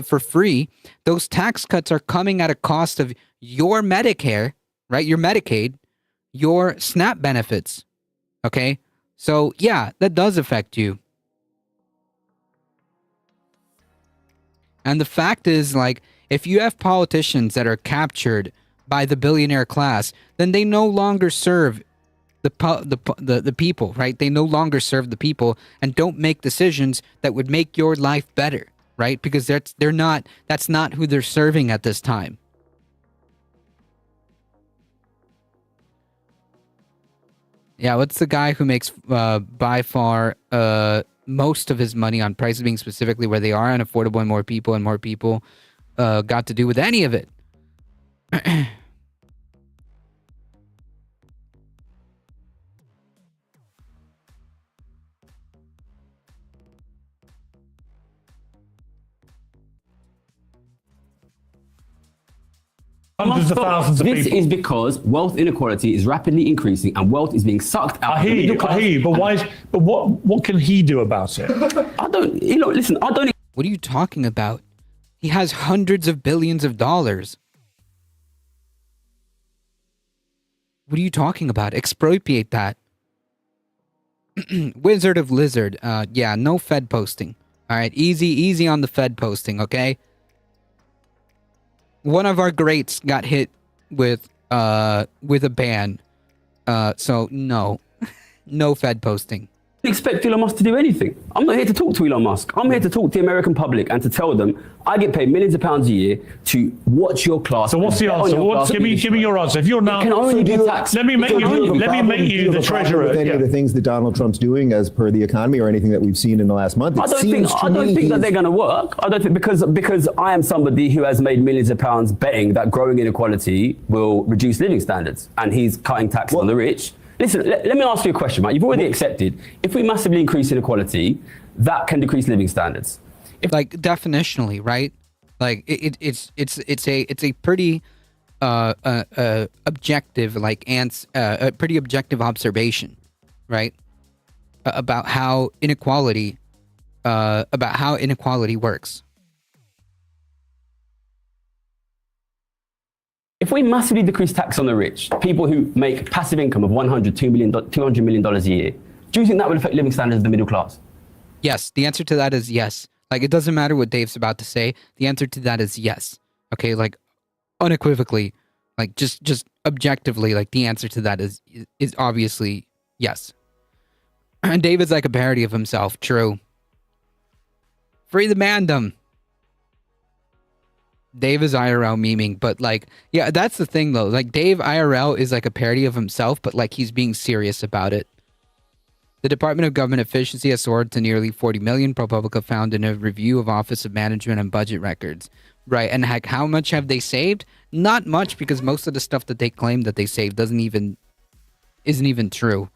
for free. Those tax cuts are coming at a cost of your Medicare, right? Your Medicaid, your SNAP benefits, okay? So yeah, that does affect you. And the fact is, like, if you have politicians that are captured by the billionaire class, then they no longer serve the people, right? They no longer serve the people and don't make decisions that would make your life better, right? Because that's not who they're serving at this time. Yeah, what's the guy who makes by far most of his money on prices being specifically where they are unaffordable and more people got to do with any of it? Hundreds of thousands of This people. is because wealth inequality is rapidly increasing and wealth is being sucked out I of the hear middle you, class. I hear you, but why? But what can he do about it? I don't, you know, listen, I don't. What are you talking about? He has hundreds of billions of dollars. What are you talking about? Expropriate that. Wizard of Lizard. Yeah, no Fed posting. All right, easy on the Fed posting, okay? One of our greats got hit with a ban. So no. No Fed posting. Expect Elon Musk to do anything. I'm not here to talk to Elon Musk. I'm here to talk to the American public and to tell them I get paid millions of pounds a year to watch your class. So what's the answer? Give me your answer. If you're now, can only be taxed. let me make you the treasurer. With any of the things that Donald Trump's doing as per the economy or anything that we've seen in the last month. I don't think that they're going to work. I don't think because I am somebody who has made millions of pounds betting that growing inequality will reduce living standards, and he's cutting tax on the rich. Listen, let me ask you a question, Mike. You've already accepted if we massively increase inequality, that can decrease living standards. Like definitionally, right? Like it's a pretty objective a pretty objective observation, right? About how inequality works. If we massively decrease tax on the rich, people who make passive income of $100, $200 million a year, do you think that will affect living standards of the middle class? Yes, the answer to that is yes. Like, it doesn't matter what Dave's about to say. The answer to that is yes. Okay, like, unequivocally, like, just objectively, like, the answer to that is obviously yes. And Dave is like a parody of himself. True. Free the mandem. Dave is IRL memeing, but like, yeah, that's the thing though. Like, Dave IRL is like a parody of himself, but like he's being serious about it. The Department of Government Efficiency has soared to nearly 40 million, ProPublica found in a review of Office of Management and Budget records. Right, and heck, how much have they saved? Not much, because most of the stuff that they claim that they saved isn't even true.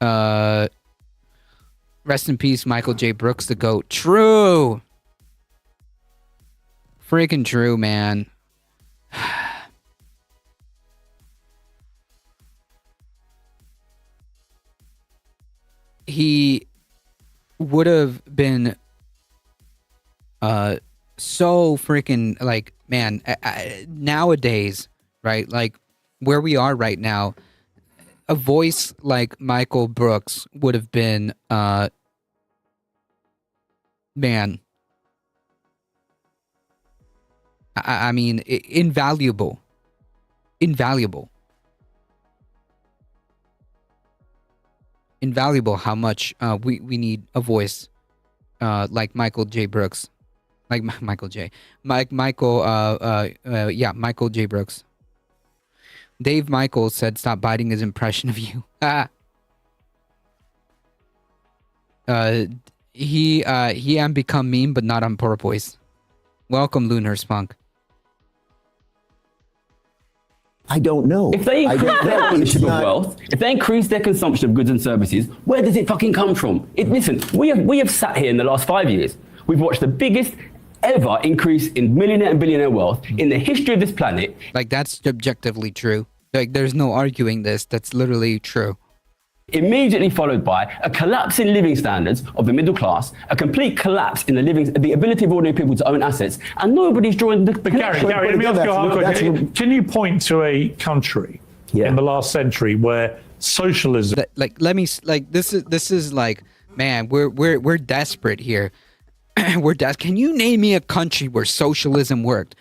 Rest in peace, Michael J. Brooks, the GOAT. True. Freaking true, man. He would have been so freaking, like, man, nowadays, right? Like, where we are right now, a voice like Michael Brooks would have been, man, I mean, invaluable. Invaluable how much we need a voice like Michael J. Brooks. Like Michael J. Michael J. Brooks. Dave Michaels said, stop biting his impression of you. He am become meme, but not on purpose. Welcome, Lunar Spunk. I don't know. If they increase their ownership of wealth, if they increase their consumption of goods and services, where does it fucking come from? Listen, we have sat here in the last 5 years. We've watched the biggest ever increase in millionaire and billionaire wealth in the history of this planet. Like, that's objectively true. Like, there's no arguing this. That's literally true. Immediately followed by a collapse in living standards of the middle class, a complete collapse in the ability of ordinary people to own assets, and nobody's drawing the Gary, let me ask you a hard question. Can you point to a country in the last century where socialism, this is like, man, we're desperate here. Can you name me a country where socialism worked?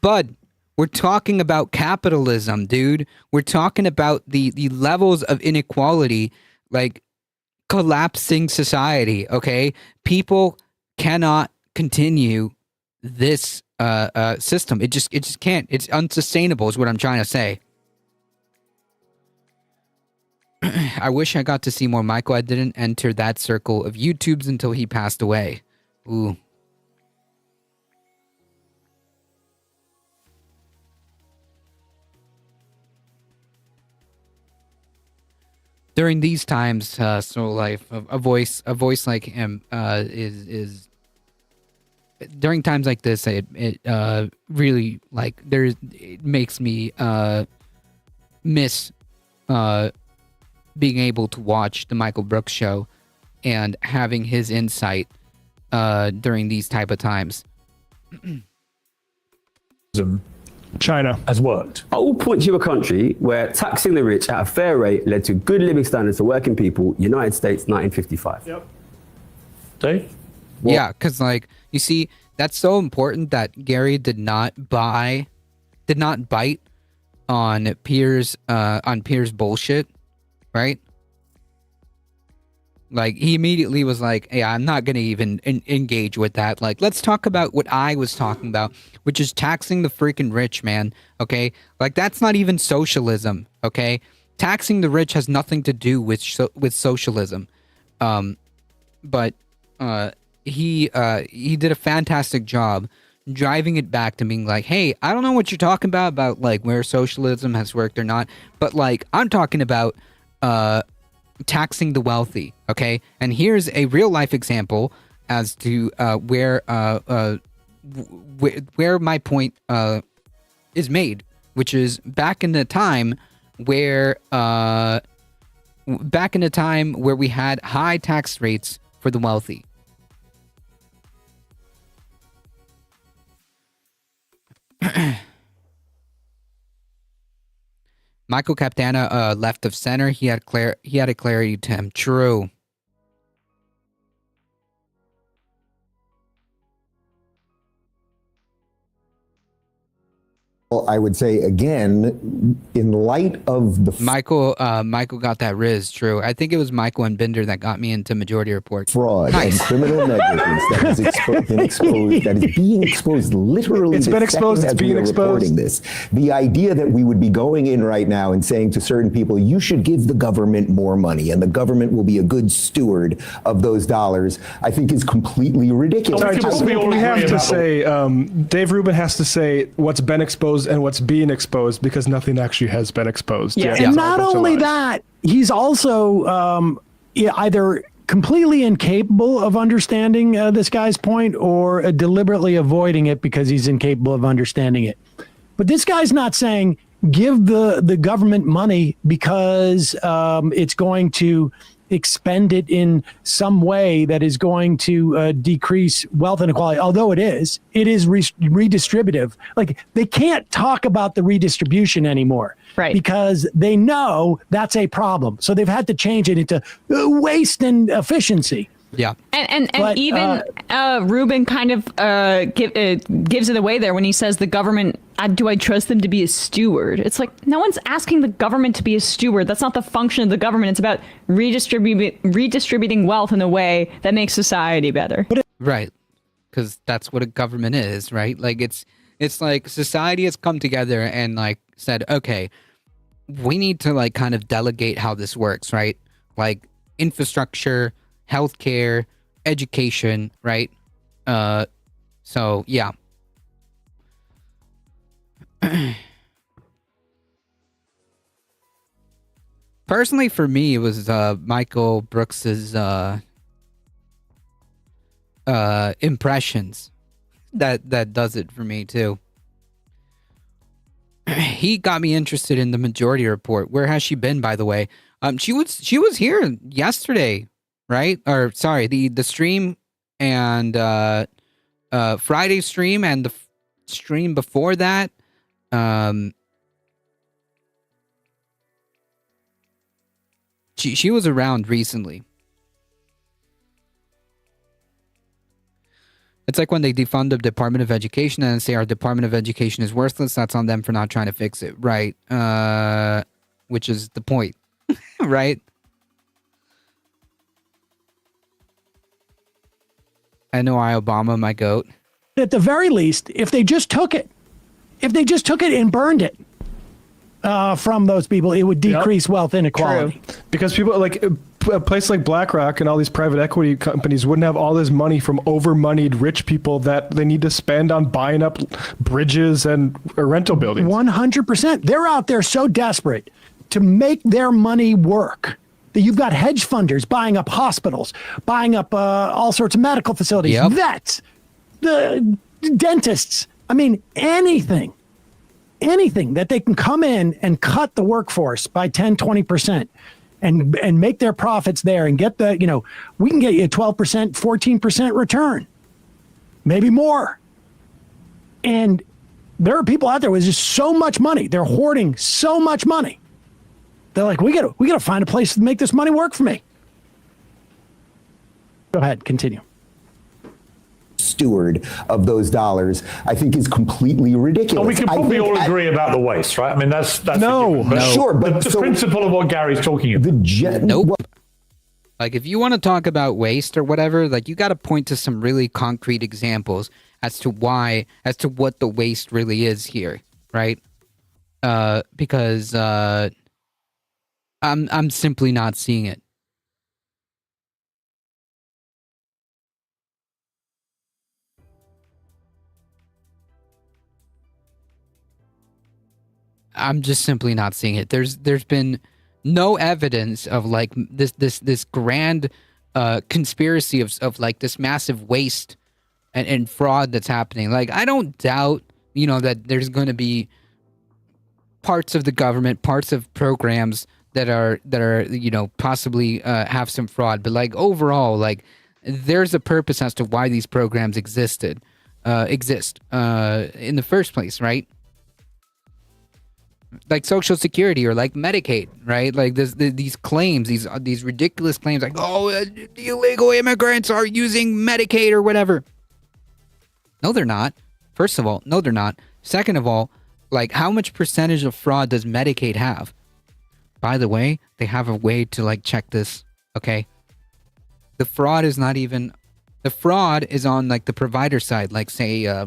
Bud, we're talking about capitalism, dude. We're talking about the levels of inequality, like collapsing society, okay? People cannot continue this system. It just can't. It's unsustainable is what I'm trying to say. I wish I got to see more Michael. I didn't enter that circle of YouTubes until he passed away. Ooh. During these times, so life, a voice like him is during times like this, it really like it makes me miss being able to watch the Michael Brooks show and having his insight during these type of times. China has worked. I will point to a country where taxing the rich at a fair rate led to good living standards for working people. United States, 1955. Yep. Dave? Yeah, because like you see, that's so important that Gary did not bite on Pierre's bullshit, right? Like he immediately was like, "Hey, I'm not gonna even engage with that. Like, let's talk about what I was talking about, which is taxing the freaking rich, man. Okay, like that's not even socialism. Okay, taxing the rich has nothing to do with socialism. But he did a fantastic job driving it back to being like, hey, I don't know what you're talking about like where socialism has worked or not, but like I'm talking about taxing the wealthy, okay? And here's a real life example as to where my point is made, which is back in the time where we had high tax rates for the wealthy. Michael Captana left of center. He had a clarity to him. True. I would say again, in light of the Michael got that Riz. True. I think it was Michael and Binder that got me into Majority Report. fraud Nice. and criminal negligence that has been exposed, that is being exposed literally. It's the been exposed, second it's as we being are exposed. reporting this. The idea that we would be going in right now and saying to certain people, you should give the government more money and the government will be a good steward of those dollars, I think is completely ridiculous. We have to say, Dave Rubin has to say what's been exposed and what's being exposed because nothing actually has been exposed. Yeah, yet. and It's not all a bunch of only lies. that, he's also either completely incapable of understanding this guy's point or deliberately avoiding it because he's incapable of understanding it. But this guy's not saying give the government money because it's going to expend it in some way that is going to decrease wealth inequality, although it is redistributive. Like they can't talk about the redistribution anymore. Right. Because they know that's a problem. So they've had to change it into waste and efficiency. Yeah. And But, even Rubin kind of gives it away there when he says the government, do I trust them to be a steward? It's like, no one's asking the government to be a steward. That's not the function of the government. It's about redistributing wealth in a way that makes society better. Right. Because that's what a government is, right? Like it's like society has come together and like said, okay, we need to like kind of delegate how this works, right? Like infrastructure, healthcare, education, right? So yeah. Personally, for me, it was Michael Brooks's impressions that does it for me too. He got me interested in the Majority Report. Where has she been, by the way? She was here yesterday, right? Or sorry, the stream and Friday stream and the stream before that. She was around recently. It's like when they defund the Department of Education and say our Department of Education is worthless. That's on them for not trying to fix it, right? Which is the point, right? I know Obama, my goat. At the very least, if they just took it and burned it from those people, it would decrease wealth inequality. Because people like a place like BlackRock and all these private equity companies wouldn't have all this money from over-moneyed rich people that they need to spend on buying up bridges and rental buildings. 100%. They're out there so desperate to make their money work that you've got hedge funders buying up hospitals, buying up all sorts of medical facilities, vets, the dentists. I mean, anything that they can come in and cut the workforce by 10, 20% and make their profits there and get we can get you a 12%, 14% return, maybe more. And there are people out there with just so much money. They're hoarding so much money. They're like, we gotta find a place to make this money work for me. Go ahead, continue. Steward of those dollars, I think is completely ridiculous. And we can probably all agree about the waste, right? I mean, that's no. Sure, but the principle of what Gary's talking about. Nope. Like, if you want to talk about waste or whatever, like, you got to point to some really concrete examples as to what the waste really is here, right? Because I'm simply not seeing it. I'm just simply not seeing it. There's been no evidence of like this grand conspiracy of like this massive waste and fraud that's happening. Like, I don't doubt, that there's going to be parts of the government, parts of programs that are possibly have some fraud, but like overall, like there's a purpose as to why these programs exist in the first place, right? Like Social Security or like Medicaid, right? Like these claims, these ridiculous claims, like, oh, illegal immigrants are using Medicaid or whatever. No, they're not. First of all, no, they're not. Second of all, like, how much percentage of fraud does Medicaid have? By the way, they have a way to like check this. Okay, the fraud is on like the provider side, like say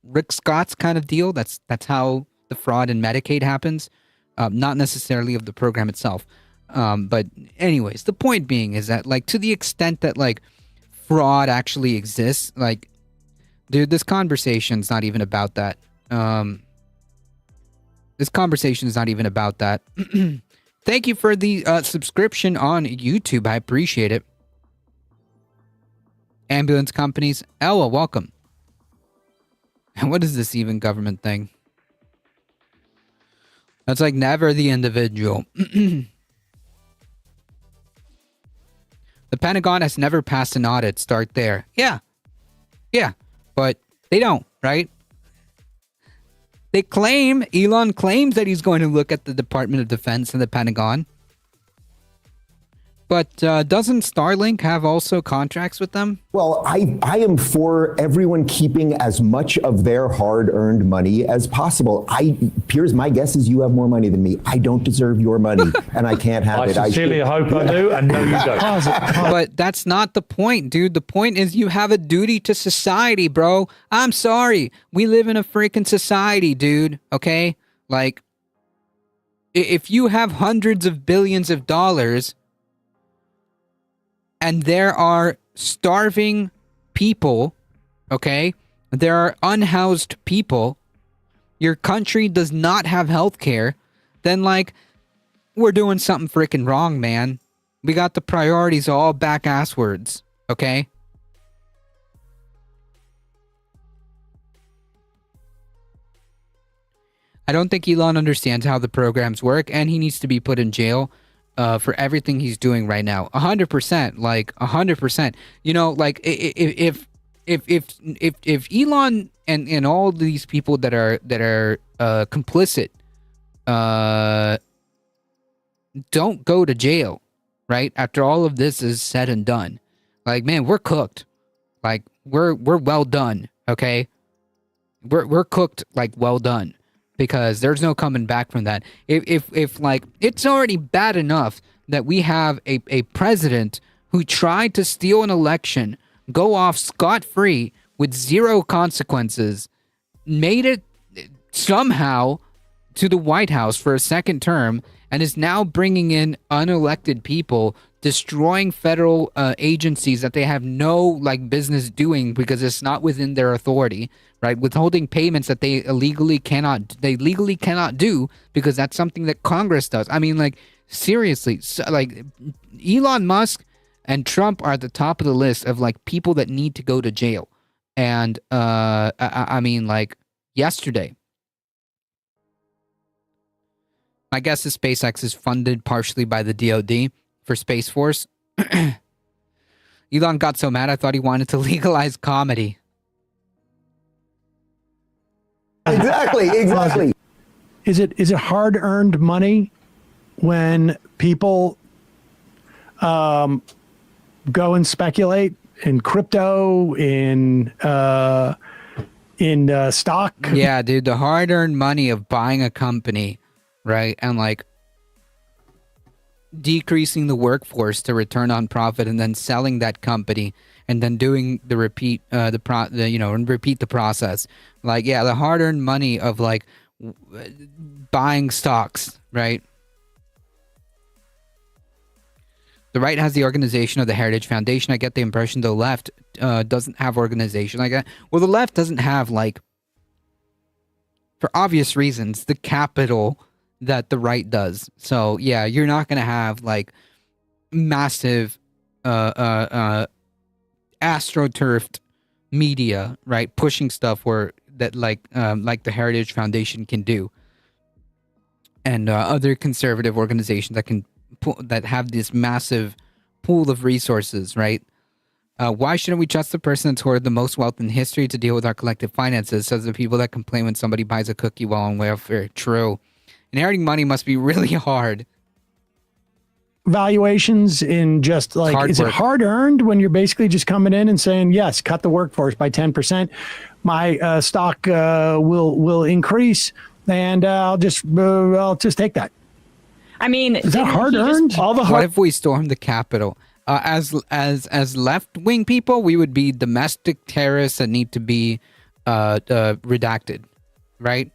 Rick Scott's kind of deal. That's how the fraud in Medicaid happens, not necessarily of the program itself. But anyways, the point being is that, like, to the extent that like fraud actually exists, like, dude, this conversation's not even about that. This conversation is not even about that. Thank you for the subscription on YouTube. I appreciate it. Ambulance companies. Ella, welcome. And what is this even government thing? That's like never the individual. The Pentagon has never passed an audit. Start there. Yeah. But they don't, right? Elon claims that he's going to look at the Department of Defense and the Pentagon. But doesn't Starlink have also contracts with them? Well, I am for everyone keeping as much of their hard-earned money as possible. Piers, my guess is you have more money than me. I don't deserve your money, and I can't have it. I sincerely hope I do, and no, you don't. But that's not the point, dude. The point is you have a duty to society, bro. I'm sorry. We live in a freaking society, dude. Okay? Like, if you have hundreds of billions of dollars and there are starving people, okay? There are unhoused people. Your country does not have health care. Then, like, we're doing something freaking wrong, man. We got the priorities all back asswards, okay? I don't think Elon understands how the programs work, and he needs to be put in jail for everything he's doing right now. 100%, like 100%. Like if Elon and all these people that are complicit don't go to jail, right? After all of this is said and done, like, man, we're cooked. Like, we're well done, okay? We're cooked, like, well done. Because there's no coming back from that. If like, it's already bad enough that we have a president who tried to steal an election, go off scot-free with zero consequences, made it somehow to the White House for a second term, and is now bringing in unelected people, destroying federal agencies that they have no like business doing because it's not within their authority, right? Withholding payments that they legally cannot do because that's something that Congress does. I mean, like, seriously, like, Elon Musk and Trump are at the top of the list of like people that need to go to jail. And I mean, like yesterday. My guess is SpaceX is funded partially by the DoD for Space Force. Elon got so mad, I thought he wanted to legalize comedy. Exactly. Is it hard-earned money when people go and speculate in crypto, in stock? Yeah, dude, the hard-earned money of buying a company, right, and like decreasing the workforce to return on profit, and then selling that company, and then doing the repeat, and repeat the process. Like, yeah, the hard-earned money of like buying stocks, right? The right has the organization of the Heritage Foundation. I get the impression the left doesn't have organization like that. Well, the left doesn't have, like, for obvious reasons, the capital that the right does. So, yeah, you're not going to have, like, massive astroturfed media, right, pushing stuff where that like the Heritage Foundation can do, and other conservative organizations that have this massive pool of resources, right? Why shouldn't we trust the person that's hoarded the most wealth in history to deal with our collective finances? Says the people that complain when somebody buys a cookie while on welfare. True. Inheriting money must be really hard. Valuations in just like, Hard is work. it hard earned when you're basically just coming in and saying, yes, cut the workforce by 10%. My stock will increase, and I'll just take that. I mean, is that hard earned? What if we stormed the Capitol? As left wing people, we would be domestic terrorists that need to be redacted, right?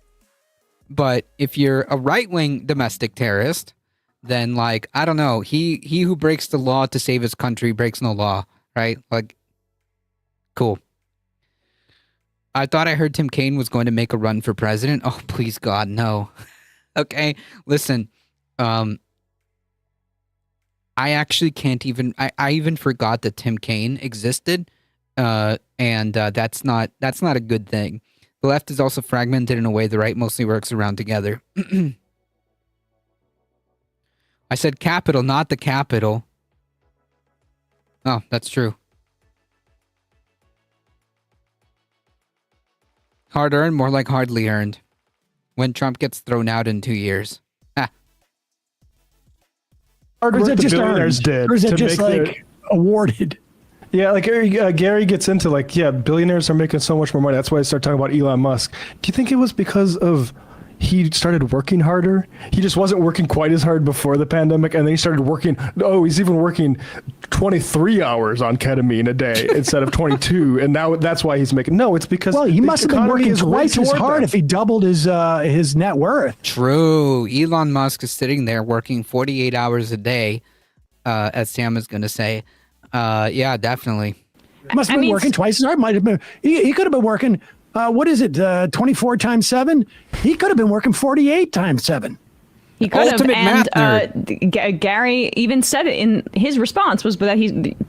But if you're a right wing domestic terrorist, then, like, I don't know, he who breaks the law to save his country breaks no law, right? Like, cool. I thought I heard Tim Kaine was going to make a run for president. Oh, please God, no. Okay, listen. I actually can't even. I even forgot that Tim Kaine existed, and that's not a good thing. The left is also fragmented in a way the right mostly works around together. I said capital, not the capital. Oh, that's true. Hard earned, more like hardly earned. When Trump gets thrown out in 2 years. Hard Or is work it the just billionaires earned? did Or is it to just make like awarded? Yeah, like Gary gets into like, yeah, billionaires are making so much more money. That's why I started talking about Elon Musk. Do you think it was because of he started working harder? He just wasn't working quite as hard before the pandemic, and then he started working. Oh, he's even working 23 hours on ketamine a day instead of 22, and now that's why he's making. No, it's because He the must have been economy working is twice way as toward hard that. if he doubled his net worth. True. Elon Musk is sitting there working 48 hours a day, as Sam is going to say. Yeah, definitely. Must have been working twice as hard. Might have been. He could have been working. What is it? 24 times 7. He could have been working 48 times 7. He could have, and Gary even said it in his response was that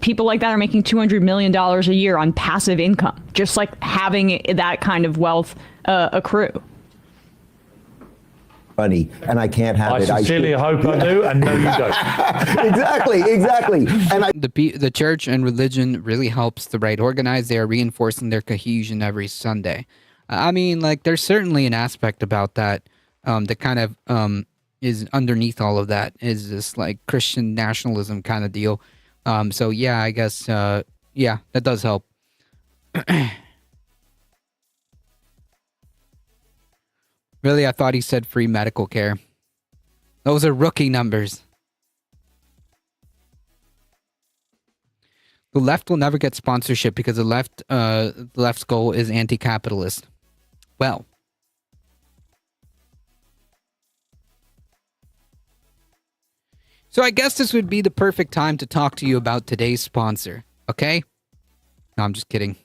people like that are making $200 million a year on passive income, just like having that kind of wealth accrue. Money, and I can't have I it. sincerely hope I do, and no, you don't. Exactly. And the church and religion really helps the right organize. They are reinforcing their cohesion every Sunday. I mean, like, there's certainly an aspect about that that kind of is underneath all of that, is this like Christian nationalism kind of deal. So yeah, I guess yeah, that does help. Really, I thought he said free medical care. Those are rookie numbers. The left will never get sponsorship because the left's goal is anti-capitalist. Well, so I guess this would be the perfect time to talk to you about today's sponsor. Okay? No, I'm just kidding.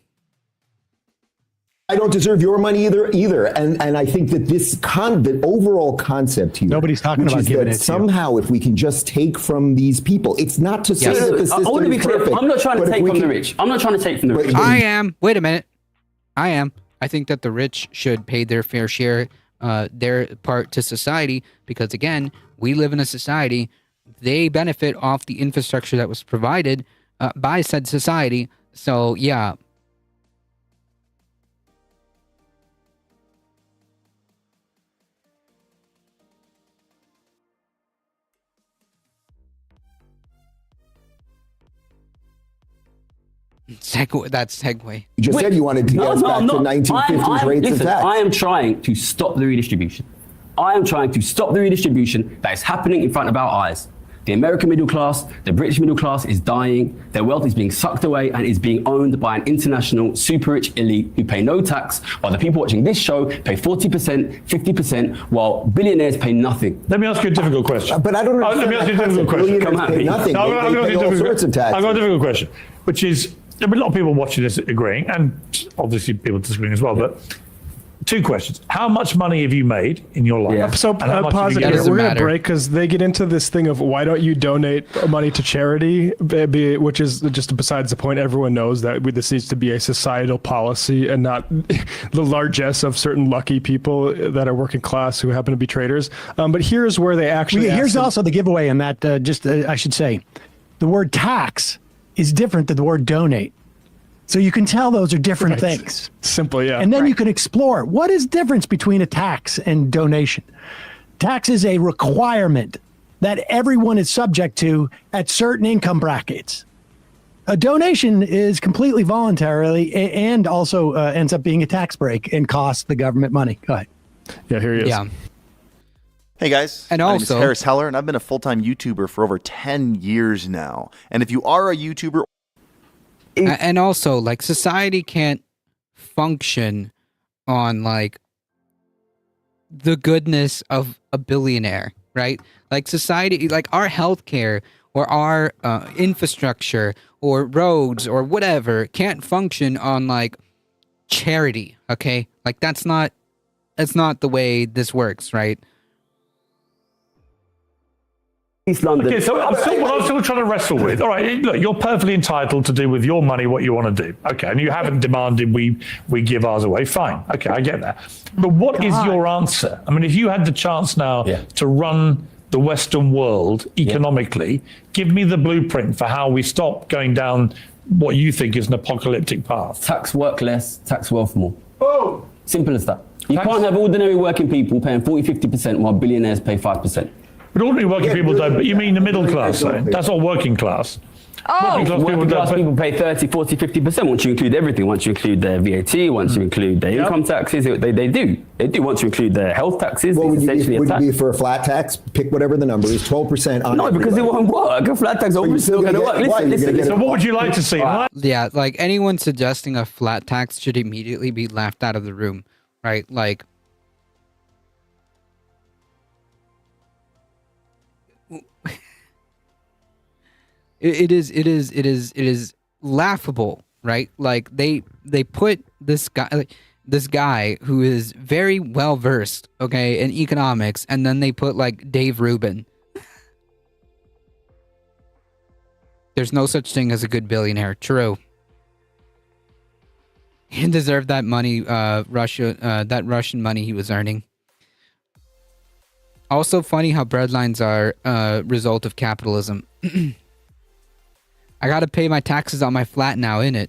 I don't deserve your money either. And I think that the overall concept here. Nobody's talking which about is giving that it to you. somehow if we can just take from these people, it's not to say that the I system want to be is clear. perfect. I'm not trying to but if take we from the can- rich. I'm not trying to take from the rich. I am. Wait a minute. I am. I think that the rich should pay their fair share, their part to society, because again, we live in a society. They benefit off the infrastructure that was provided by said society. So yeah. That's segue. You just said you wanted to get us back to 1950s rates of tax. I am trying to stop the redistribution. I am trying to stop the redistribution that is happening in front of our eyes. The American middle class, the British middle class is dying. Their wealth is being sucked away and is being owned by an international super rich elite who pay no tax, while the people watching this show pay 40%, 50%, while billionaires pay nothing. Let me ask you a difficult question. But I don't understand. Let me ask you a difficult question. Come at me. Nothing. They pay all sorts of taxes. I've got a difficult question, which is, there are a lot of people watching this agreeing, and obviously people disagreeing as well, but two questions. How much money have you made in your life? So pause it here. We're going to break because they get into this thing of why don't you donate money to charity, which is just besides the point. Everyone knows that this needs to be a societal policy and not the largesse of certain lucky people that are working class who happen to be traders. But here's where they actually Here's also the giveaway in that, I should say, the word tax is different than the word donate. So you can tell those are different things. Simple, yeah. And then you can explore what is the difference between a tax and donation. Tax is a requirement that everyone is subject to at certain income brackets. A donation is completely voluntarily and also ends up being a tax break and costs the government money. Go ahead. Yeah, here he is. Yeah. Hey guys, and my name is also Harris Heller, and I've been a full-time YouTuber for over 10 years now. And if you are a YouTuber, and also, like, society can't function on, like, the goodness of a billionaire, right? Like, society, like, our healthcare or our infrastructure or roads or whatever can't function on, like, charity, okay? Like, that's not the way this works, right? East London. Okay, so I'm still trying to wrestle with. All right, look, you're perfectly entitled to do with your money what you want to do. Okay, and you haven't demanded we give ours away. Fine. Okay, I get that. But what is your answer? I mean, if you had the chance now to run the Western world economically, give me the blueprint for how we stop going down what you think is an apocalyptic path. Tax work less, tax wealth more. Oh! Simple as that. You can't have ordinary working people paying 40, 50% while billionaires pay 5%. But ordinary working people don't. But you mean the middle class, though? That's not working class. Working class people pay 30, 40, 50% once you include everything. Once you include their VAT, once you include their income taxes, they do. Once you include their health taxes, What would it's you essentially be, a tax. would you be for a flat tax? Pick whatever the number is, 12% on No, because it won't work. A flat tax is still going to work. Listen. So what would you like to see? Yeah, like, anyone suggesting a flat tax should immediately be laughed out of the room, right? Like, it is laughable, right? Like, they put this guy who is very well versed, okay, in economics, and then they put, like, Dave Rubin. There's no such thing as a good billionaire. True. He deserved that money, that Russian money he was earning. Also funny how breadlines are a result of capitalism. I gotta pay my taxes on my flat now, innit?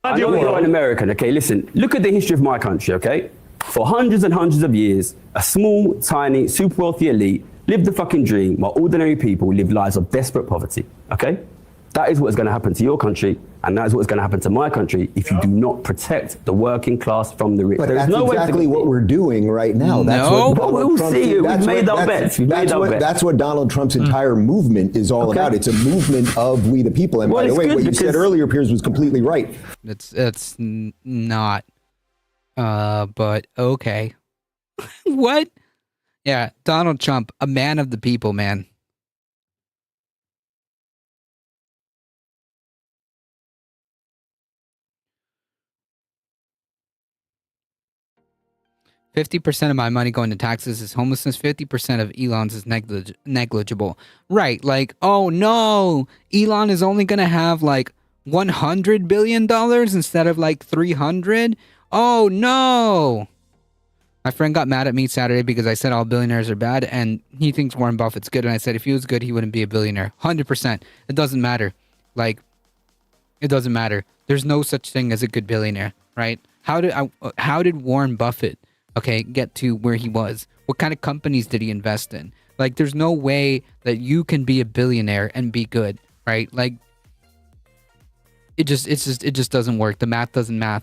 I know you're an American, okay? Listen, look at the history of my country, okay? For hundreds and hundreds of years, a small, tiny, super wealthy elite lived the fucking dream while ordinary people live lives of desperate poverty, okay? That is what is going to happen to your country, and that is what is going to happen to my country if you do not protect the working class from the rich. But that's exactly what we're doing right now. That's what we'll see. We've made our bets. That's what Donald Trump's entire movement is all about. It's a movement of we the people. And by the way, what you said earlier, Piers, was completely right. It's not. But okay. What? Yeah, Donald Trump, a man of the people, man. "50% of my money going to taxes is homelessness. 50% of Elon's is negligible." Right, like, oh no, Elon is only going to have like $100 billion instead of like 300. Oh no. My friend got mad at me Saturday because I said all billionaires are bad, and he thinks Warren Buffett's good. And I said if he was good, he wouldn't be a billionaire. 100%. It doesn't matter. Like, it doesn't matter. There's no such thing as a good billionaire, right? How did Warren Buffett, get to where he was? What kind of companies did he invest in? Like, there's no way that you can be a billionaire and be good, right? Like, it just doesn't work. The math doesn't math.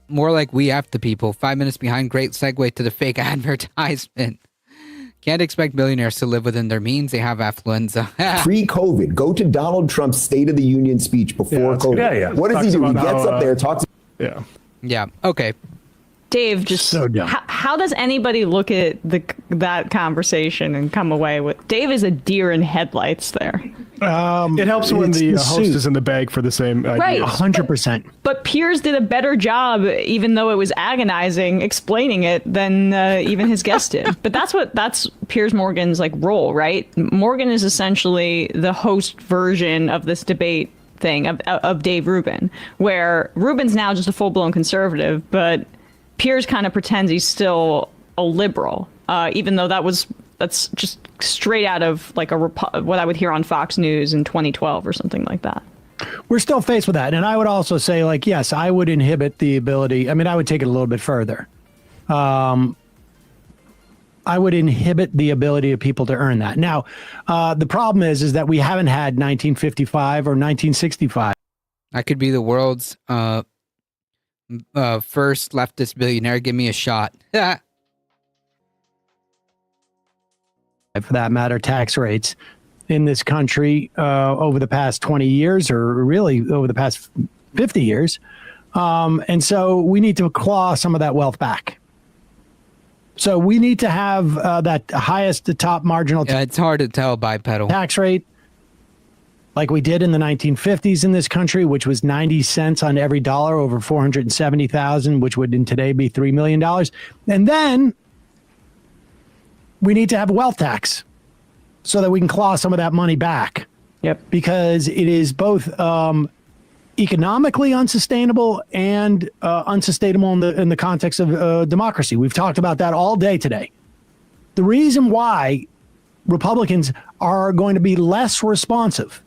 More like we have the people. 5 minutes behind. Great segue to the fake advertisement. Can't expect billionaires to live within their means. They have affluenza. Pre-COVID, go to Donald Trump's State of the Union speech before COVID. What does he do? He gets up there, talks. Yeah. Okay. Dave, just so dumb. How does anybody look at that conversation and come away with? Dave is a deer in headlights there. It helps when the host is in the bag for the same idea. Right. 100%. But Piers did a better job, even though it was agonizing, explaining it than even his guest did. But that's Piers Morgan's like role, right? Morgan is essentially the host version of this debate thing of Dave Rubin, where Rubin's now just a full-blown conservative, but Piers kind of pretends he's still a liberal, even though that's just straight out of like what I would hear on Fox News in 2012 or something like that. We're still faced with that. And I would also say, like, yes, I would inhibit the ability. I mean, I would take it a little bit further. I would inhibit the ability of people to earn that. Now, the problem is that we haven't had 1955 or 1965. I could be the world's first leftist billionaire. Give me a shot. For that matter, tax rates in this country over the past 20 years, or really over the past 50 years. And so we need to claw some of that wealth back. So we need to have that highest to top marginal it's hard to tell bipedal tax rate like we did in the 1950s in this country, which was 90 cents on every dollar over 470,000, which would in today be $3 million. And then we need to have a wealth tax so that we can claw some of that money back. Yep. Because it is both economically unsustainable and unsustainable in the context of democracy. We've talked about that all day today. The reason why Republicans are going to be less responsive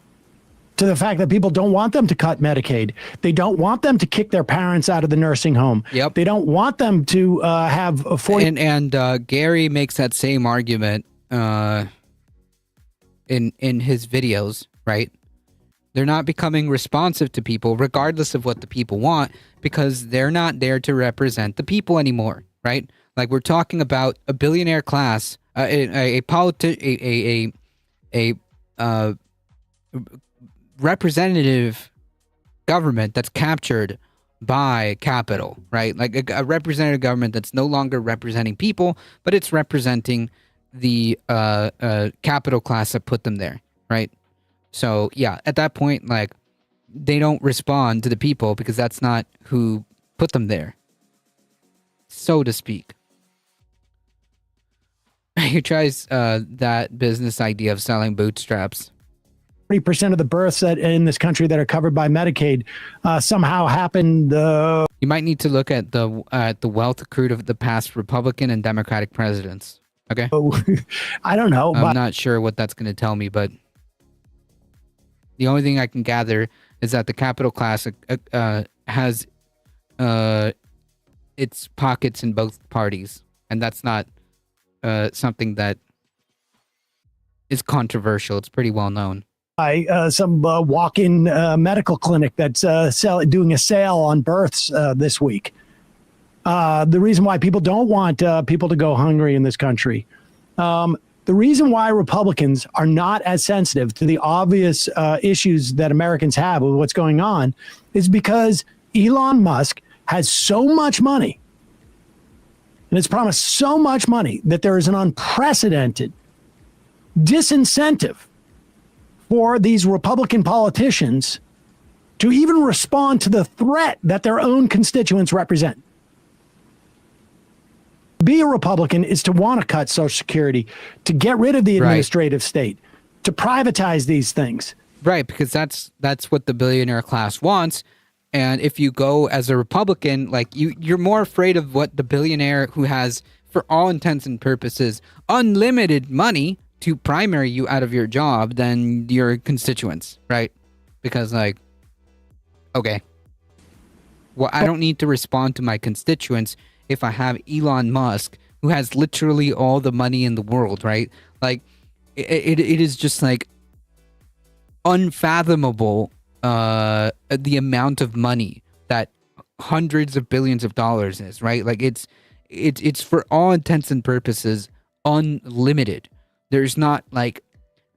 to the fact that people don't want them to cut Medicaid. They don't want them to kick their parents out of the nursing home. Yep. They don't want them to have a 40. And Gary makes that same argument in his videos, right? They're not becoming responsive to people, regardless of what the people want, because they're not there to represent the people anymore, right? Like, we're talking about a billionaire class, a representative government that's captured by capital, right? Like a representative government that's no longer representing people, but it's representing the capital class that put them there, right? So yeah, at that point, like, they don't respond to the people because that's not who put them there, so to speak. He tries that business idea of selling bootstraps. 40% of the births in this country that are covered by Medicaid somehow happened. You might need to look at the wealth accrued of the past Republican and Democratic presidents. Okay. I don't know. I'm not sure what that's going to tell me, but the only thing I can gather is that the capital class has its pockets in both parties, and that's not something that is controversial. It's pretty well known. Some walk-in medical clinic that's doing a sale on births this week. The reason why people don't want people to go hungry in this country. The reason why Republicans are not as sensitive to the obvious issues that Americans have with what's going on is because Elon Musk has so much money and has promised so much money that there is an unprecedented disincentive for these Republican politicians to even respond to the threat that their own constituents represent. Be a Republican is to want to cut Social Security, to get rid of the administrative state, to privatize these things. Right, because that's what the billionaire class wants. And if you go as a Republican, like you're more afraid of what the billionaire who has, for all intents and purposes, unlimited money to primary you out of your job than your constituents, right? Because like, okay, well, I don't need to respond to my constituents if I have Elon Musk, who has literally all the money in the world, right? Like, it is just like unfathomable the amount of money that hundreds of billions of dollars is, right? Like it's for all intents and purposes unlimited. There's not like,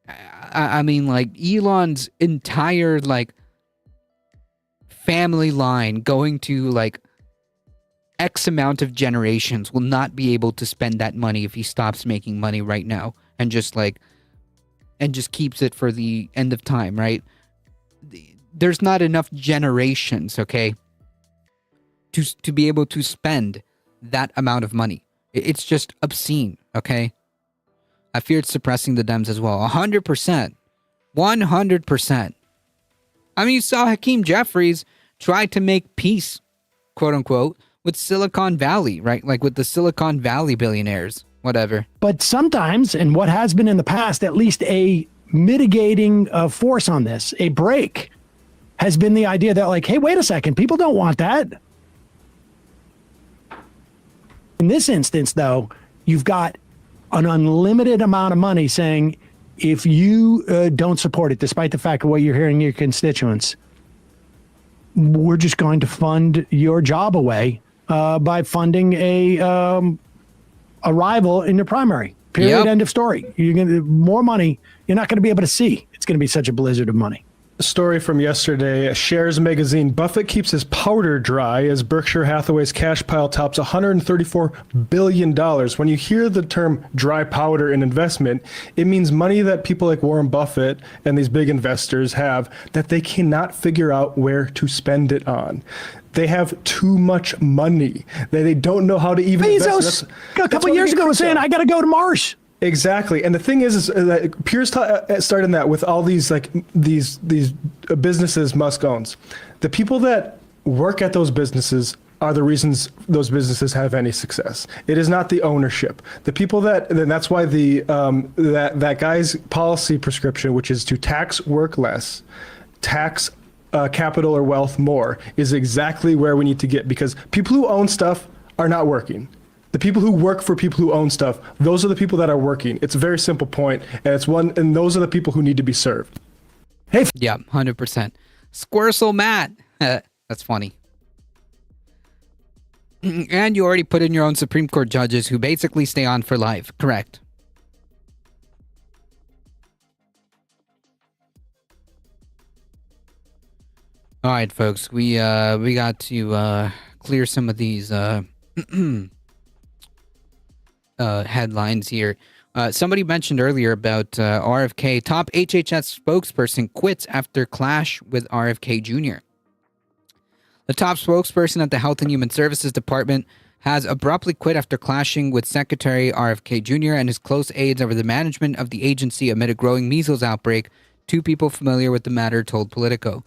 I mean, like Elon's entire like family line going to like X amount of generations will not be able to spend that money if he stops making money right now and just keeps it for the end of time, right? There's not enough generations, okay, to be able to spend that amount of money. It's just obscene, okay? I fear it's suppressing the Dems as well. 100%. 100%. I mean, you saw Hakeem Jeffries try to make peace, quote unquote, with Silicon Valley, right? Like with the Silicon Valley billionaires, whatever. But sometimes, and what has been in the past, at least a mitigating force on this, a break, has been the idea that like, hey, wait a second, people don't want that. In this instance, though, you've got an unlimited amount of money saying, if you don't support it, despite the fact of what you're hearing your constituents, we're just going to fund your job away by funding a rival in your primary. Period. Yep. End of story. You're going to more money. You're not going to be able to see. It's going to be such a blizzard of money. Story from yesterday, Shares Magazine. Buffett keeps his powder dry as Berkshire Hathaway's cash pile tops $134 billion. When you hear the term dry powder in investment, it means money that people like Warren Buffett and these big investors have that they cannot figure out where to spend it on. They have too much money. They don't know how to even Bezos, a couple years ago, was saying, I got to go to Mars. Exactly, and the thing is that Pierce started that with all these these businesses Musk owns. The people that work at those businesses are the reasons those businesses have any success. It is not the ownership. The people that's why the that guy's policy prescription, which is to tax work less, tax capital or wealth more, is exactly where we need to get, because people who own stuff are not working. The people who work for people who own stuff, those are the people that are working. It's a very simple point, and those are the people who need to be served. Hey, yeah, 100%. Squircel Matt. That's funny. And you already put in your own Supreme Court judges who basically stay on for life. Correct. All right, folks. We got to clear some of these headlines here. Somebody mentioned earlier about RFK. Top HHS spokesperson quits after clash with RFK Jr. The top spokesperson at the Health and Human Services Department has abruptly quit after clashing with Secretary RFK Jr. and his close aides over the management of the agency amid a growing measles outbreak. Two people familiar with the matter told Politico.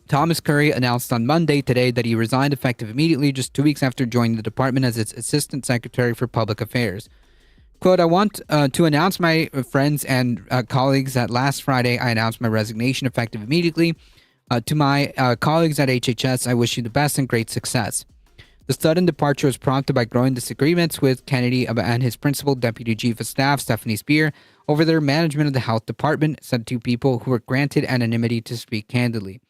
Thomas Curry announced on Monday today that he resigned effective immediately, just 2 weeks after joining the department as its Assistant Secretary for Public Affairs. Quote, I want to announce my friends and colleagues that last Friday I announced my resignation effective immediately. To my colleagues at HHS, I wish you the best and great success. The sudden departure was prompted by growing disagreements with Kennedy and his principal Deputy Chief of Staff, Stephanie Spear, over their management of the health department, said two people who were granted anonymity to speak candidly.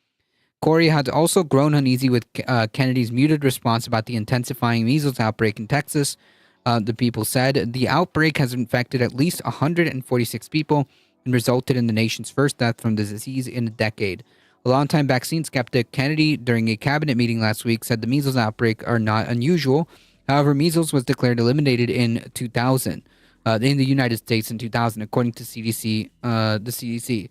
Corey had also grown uneasy with Kennedy's muted response about the intensifying measles outbreak in Texas. The people said the outbreak has infected at least 146 people and resulted in the nation's first death from the disease in a decade. A longtime vaccine skeptic, Kennedy, during a cabinet meeting last week, said the measles outbreak are not unusual. However, measles was declared eliminated in 2000, in the United States in 2000, according to the CDC.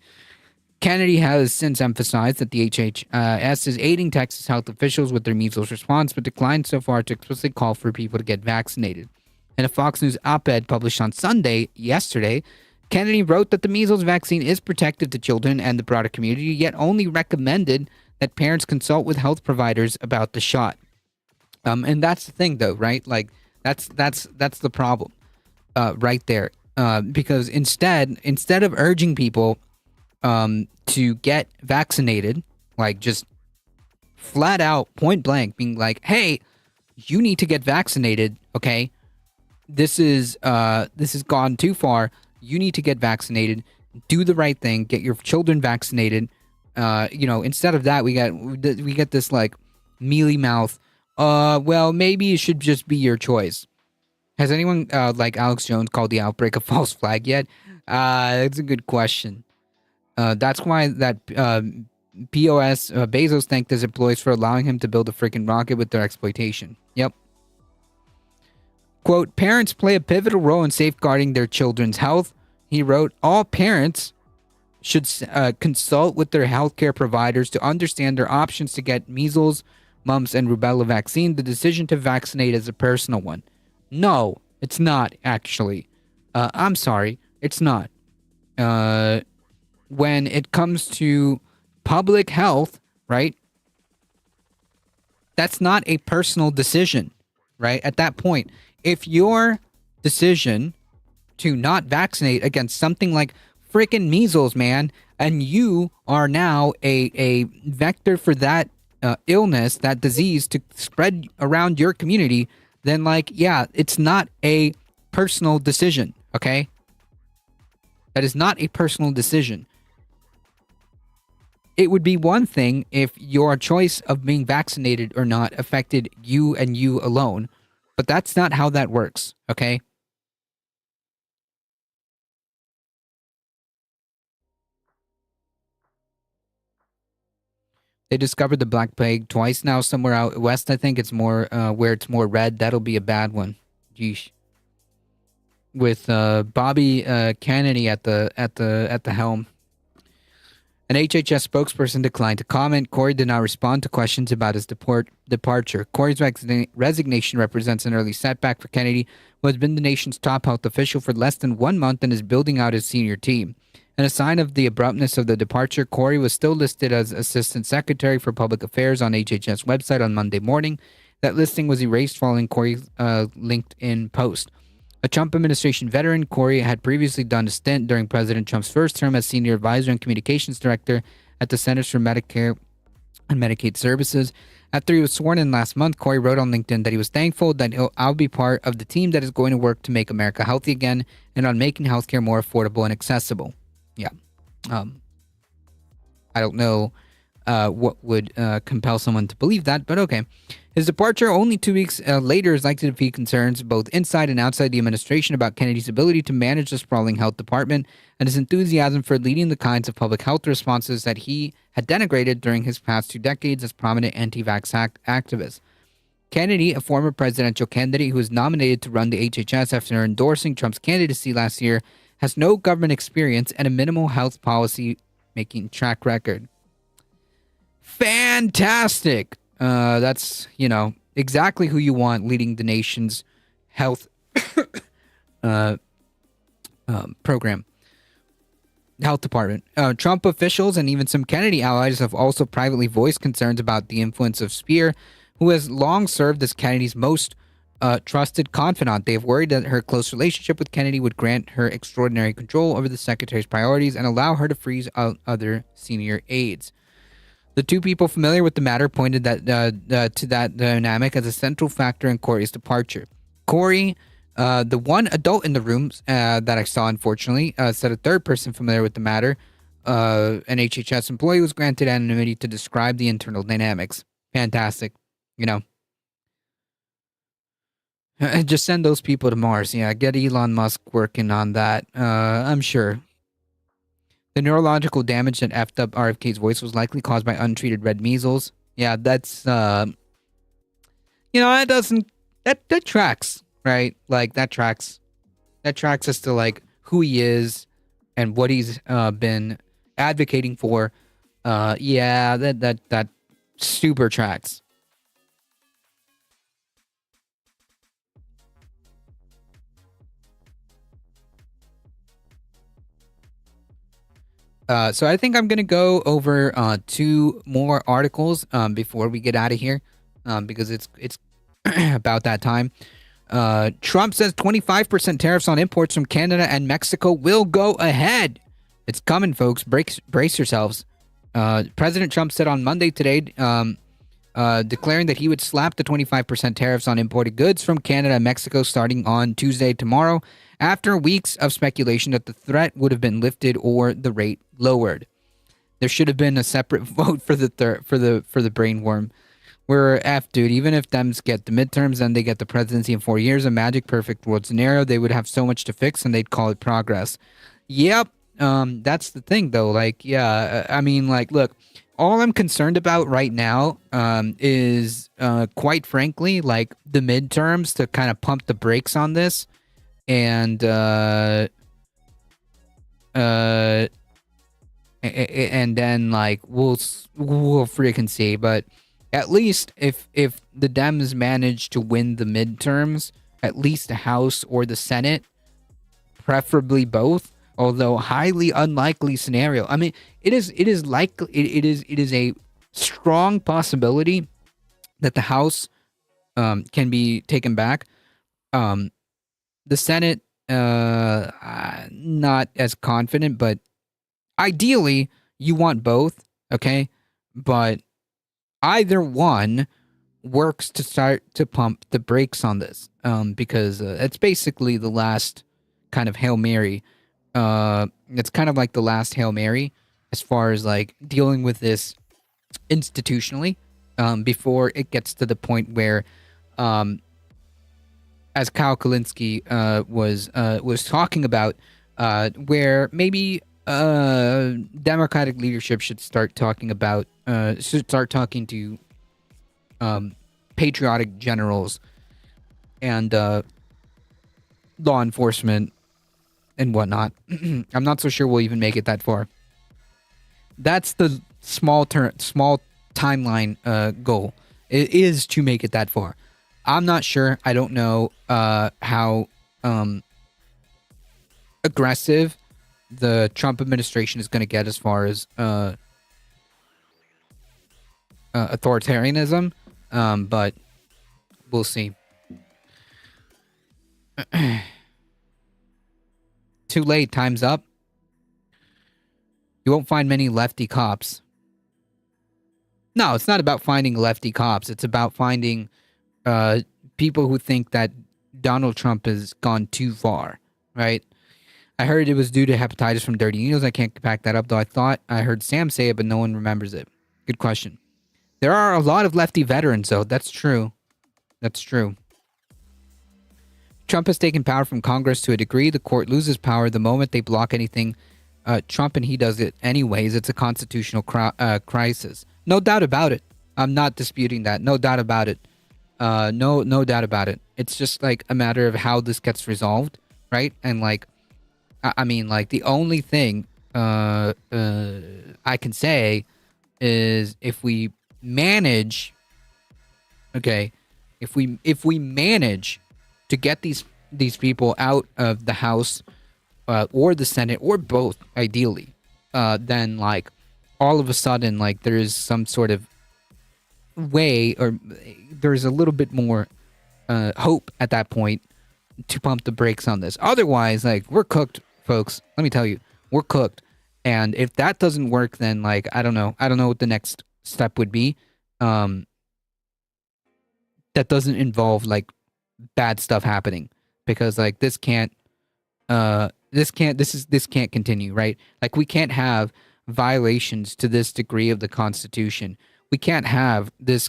Kennedy has since emphasized that the HHS is aiding Texas health officials with their measles response, but declined so far to explicitly call for people to get vaccinated. In a Fox News op-ed published on Sunday, yesterday, Kennedy wrote that the measles vaccine is protective to children and the broader community, yet only recommended that parents consult with health providers about the shot. And that's the thing, though, right? Like, that's the problem, right there. Because instead of urging people to get vaccinated, like just flat out, point blank, being like, "Hey, you need to get vaccinated." Okay, this is gone too far. You need to get vaccinated. Do the right thing. Get your children vaccinated. Instead of that, we get this like mealy mouth. Well, maybe it should just be your choice. Has anyone like Alex Jones called the outbreak a false flag yet? That's a good question. That's why that POS Bezos thanked his employees for allowing him to build a freaking rocket with their exploitation. Yep. Quote, parents play a pivotal role in safeguarding their children's health. He wrote, all parents should consult with their healthcare providers to understand their options to get measles, mumps, and rubella vaccine. The decision to vaccinate is a personal one. No, it's not, actually. I'm sorry, it's not. When it comes to public health, right, that's not a personal decision, right? At that point, if your decision to not vaccinate against something like freaking measles, man, and you are now a vector for that illness, that disease to spread around your community, then like, yeah, it's not a personal decision, okay? That is not a personal decision. It would be one thing if your choice of being vaccinated or not affected you and you alone, but that's not how that works, okay? They discovered the Black Plague twice now somewhere out west. I think it's more where it's more red. That'll be a bad one. Yeesh. With Bobby Kennedy at the helm. An HHS spokesperson declined to comment. Corey did not respond to questions about his departure. Corey's resignation represents an early setback for Kennedy, who has been the nation's top health official for less than 1 month and is building out his senior team. In a sign of the abruptness of the departure, Corey was still listed as Assistant Secretary for Public Affairs on HHS website on Monday morning. That listing was erased following Corey's LinkedIn post. A Trump administration veteran, Corey had previously done a stint during President Trump's first term as Senior Advisor and Communications Director at the Centers for Medicare and Medicaid Services. After he was sworn in last month, Corey wrote on LinkedIn that he was thankful that I'll be part of the team that is going to work to make America healthy again and on making healthcare more affordable and accessible. Yeah. I don't know what would compel someone to believe that, but okay. His departure only 2 weeks later is likely to feed concerns both inside and outside the administration about Kennedy's ability to manage the sprawling health department and his enthusiasm for leading the kinds of public health responses that he had denigrated during his past 2 decades as prominent anti-vax activist. Kennedy, a former presidential candidate who was nominated to run the HHS after endorsing Trump's candidacy last year, has no government experience and a minimal health policy making track record. Fantastic! That's, exactly who you want leading the nation's health program. Health department. Trump officials and even some Kennedy allies have also privately voiced concerns about the influence of Speer, who has long served as Kennedy's most trusted confidant. They have worried that her close relationship with Kennedy would grant her extraordinary control over the secretary's priorities and allow her to freeze out other senior aides. The two people familiar with the matter pointed to that dynamic as a central factor in Corey's departure. Corey, the one adult in the room that I saw, unfortunately, said a third person familiar with the matter, an HHS employee, was granted anonymity to describe the internal dynamics. Fantastic. Just send those people to Mars. Yeah, get Elon Musk working on that. I'm sure. The neurological damage that effed up RFK's voice was likely caused by untreated red measles. Yeah, that's, that tracks, right? Like, that tracks. That tracks as to, like, who he is and what he's been, advocating for, that super tracks. So I think I'm going to go over 2 more articles before we get out of here, because it's about that time. Trump says 25% tariffs on imports from Canada and Mexico will go ahead. It's coming, folks. Brace yourselves. President Trump said on Monday today, declaring that he would slap the 25% tariffs on imported goods from Canada and Mexico starting on Tuesday tomorrow, after weeks of speculation that the threat would have been lifted or the rate lowered. There should have been a separate vote for the brain worm. We're F, dude. Even if Dems get the midterms and they get the presidency in 4 years, a magic perfect world scenario, they would have so much to fix and they'd call it progress. Yep. That's the thing, though. Like, yeah, I mean, like, look, all I'm concerned about right now is, quite frankly, like the midterms to kind of pump the brakes on this. And then like we'll freaking see. But at least if the Dems manage to win the midterms, at least the House or the Senate, preferably both, although highly unlikely scenario. I mean, it is a strong possibility that the House can be taken back. The Senate, not as confident, but ideally you want both, okay? But either one works to start to pump the brakes on this, because it's basically the last kind of Hail Mary. It's kind of like the last Hail Mary as far as like dealing with this institutionally, before it gets to the point where, as Kyle Kulinski was talking about, where maybe Democratic leadership should start talking to patriotic generals and law enforcement and whatnot. I'm not so sure we'll even make it that far. That's the small timeline goal. It is to make it that far. I'm not sure. I don't know how aggressive the Trump administration is going to get as far as authoritarianism, but we'll see. Too late. Time's up. You won't find many lefty cops. No, it's not about finding lefty cops. It's about finding people who think that Donald Trump has gone too far, right? I heard it was due to hepatitis from dirty needles. I can't back that up, though. I thought I heard Sam say it, but no one remembers it. Good question. There are a lot of lefty veterans, though. That's true. That's true. Trump has taken power from Congress to a degree. The court loses power the moment they block anything. Trump and he does it anyways. It's a constitutional crisis. No doubt about it. I'm not disputing that. No doubt about it. No doubt about it. It's just like a matter of how this gets resolved, right? And like, I mean, like the only thing I can say is if we manage, okay, if we manage to get these people out of the House or the Senate or both, ideally, then like all of a sudden like there is some sort of way, or there's a little bit more hope at that point to pump the brakes on this. Otherwise, like, we're cooked, folks. Let me tell you, we're cooked. And if that doesn't work, then like I don't know what the next step would be. That doesn't involve like bad stuff happening, because like this can't continue, right? Like we can't have violations to this degree of the Constitution. We can't have this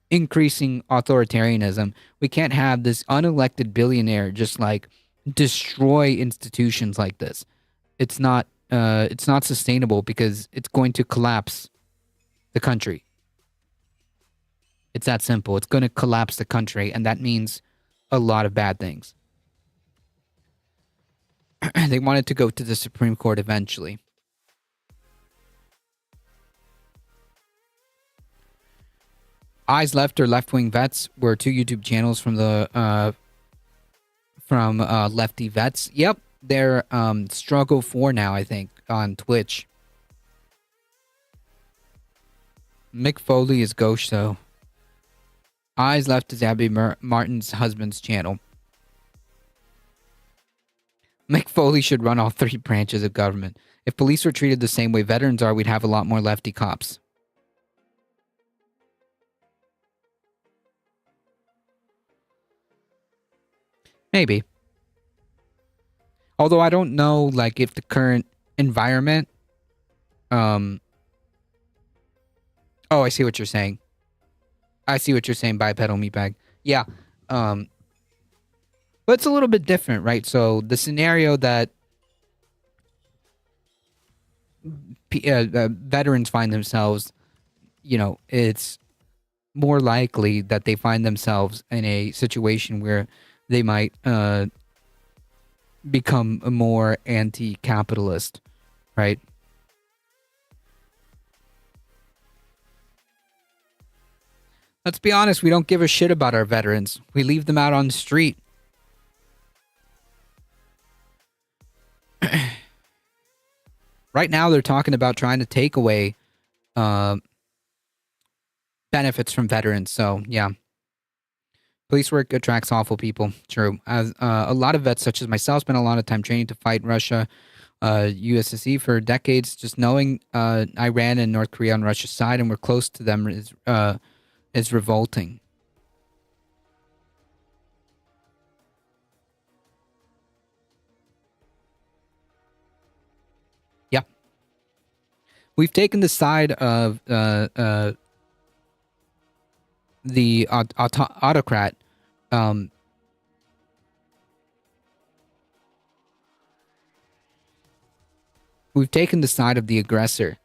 increasing authoritarianism. We can't have this unelected billionaire just like destroy institutions like this. It's not sustainable, because it's going to collapse the country. It's that simple. It's going to collapse the country, and that means a lot of bad things. They wanted to go to the Supreme Court eventually. Eyes Left or Left Wing Vets were two YouTube channels from the Lefty Vets. Yep, they're Struggle 4 now, I think, on Twitch. Mick Foley is Ghost, though. Eyes Left is Abby Martin's husband's channel. Mick Foley should run all three branches of government. If police were treated the same way veterans are, we'd have a lot more lefty cops. Maybe. Although I don't know, like, if the current environment... Oh, I see what you're saying. I see what you're saying, bipedal meatbag. Yeah. But it's a little bit different, right? So the scenario that veterans find themselves, you know, it's more likely that they find themselves in a situation where they might become a more anti-capitalist, right? Let's be honest, we don't give a shit about our veterans. We leave them out on the street. Right now, they're talking about trying to take away benefits from veterans. So, yeah. Police work attracts awful people. True. As a lot of vets, such as myself, spent a lot of time training to fight Russia, USSR for decades. Just knowing Iran and North Korea on Russia's side and we're close to them is revolting. Yeah. We've taken the side of the autocrat. We've taken the side of the aggressor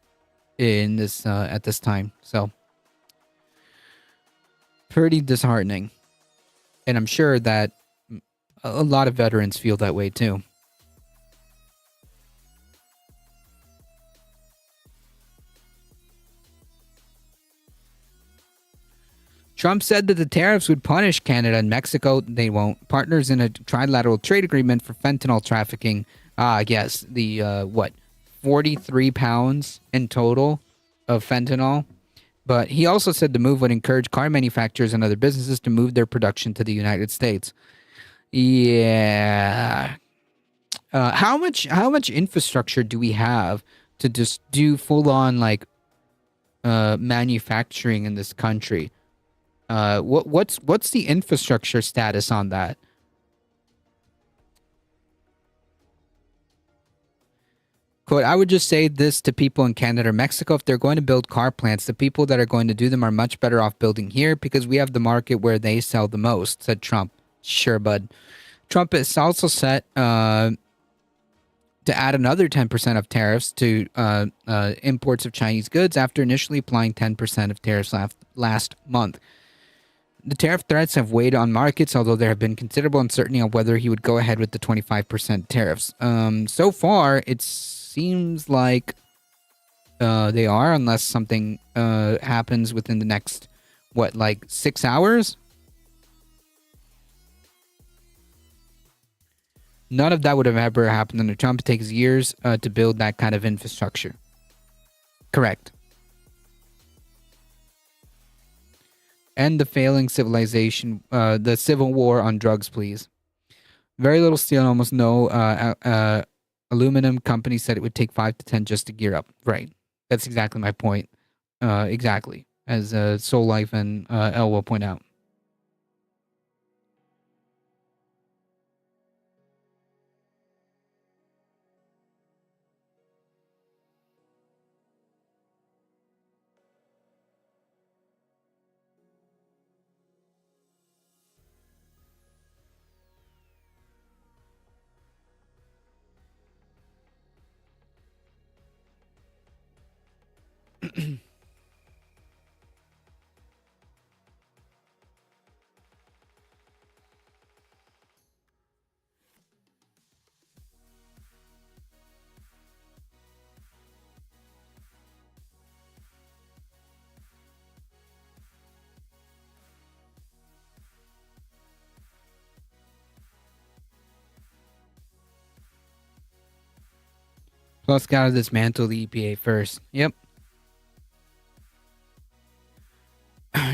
in this at this time. So pretty disheartening. And I'm sure that a lot of veterans feel that way too. Trump said that the tariffs would punish Canada and Mexico. They won't. Partners in a trilateral trade agreement for fentanyl trafficking. Yes, the 43 pounds in total of fentanyl. But he also said the move would encourage car manufacturers and other businesses to move their production to the United States. Yeah. How much infrastructure do we have to just do full on like manufacturing in this country? What's the infrastructure status on that? Quote, I would just say this to people in Canada or Mexico. If they're going to build car plants, the people that are going to do them are much better off building here because we have the market where they sell the most, said Trump. Sure, bud. Trump is also set to add another 10% of tariffs to imports of Chinese goods after initially applying 10% of tariffs last month. The tariff threats have weighed on markets, although there have been considerable uncertainty on whether he would go ahead with the 25% tariffs. So far, it seems like they are, unless something happens within the next, 6 hours? None of that would have ever happened under Trump. It takes years to build that kind of infrastructure. Correct. End the failing civilization, the civil war on drugs, please. Very little steel and almost no aluminum. Company said it would take 5 to 10 just to gear up. Right. That's exactly my point. Exactly. As Soul Life and El will point out. Plus, gotta dismantle the EPA first. Yep.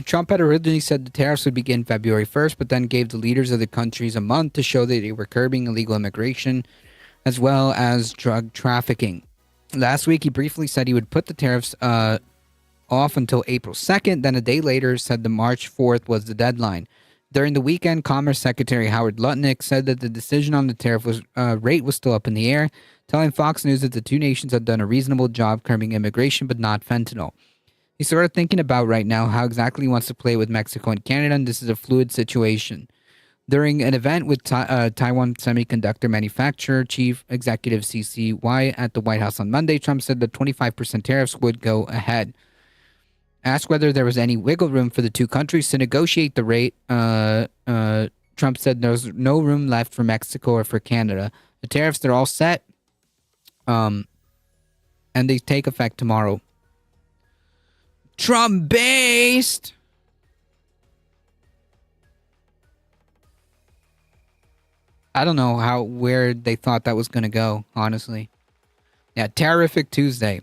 Trump had originally said the tariffs would begin February 1st, but then gave the leaders of the countries a month to show that they were curbing illegal immigration as well as drug trafficking. Last week, he briefly said he would put the tariffs off until April 2nd, then a day later said the March 4th was the deadline. During the weekend, Commerce Secretary Howard Lutnick said that the decision on the tariff rate was still up in the air, telling Fox News that the two nations had done a reasonable job curbing immigration, but not fentanyl. He's sort of thinking about right now how exactly he wants to play with Mexico and Canada, and this is a fluid situation. During an event with Taiwan semiconductor manufacturer Chief Executive CCY at the White House on Monday, Trump said that 25% tariffs would go ahead. Asked whether there was any wiggle room for the two countries to negotiate the rate, Trump said there's no room left for Mexico or for Canada. The tariffs, they're all set, and they take effect tomorrow. Trump-based! I don't know where they thought that was going to go, honestly. Yeah, Terrific Tuesday.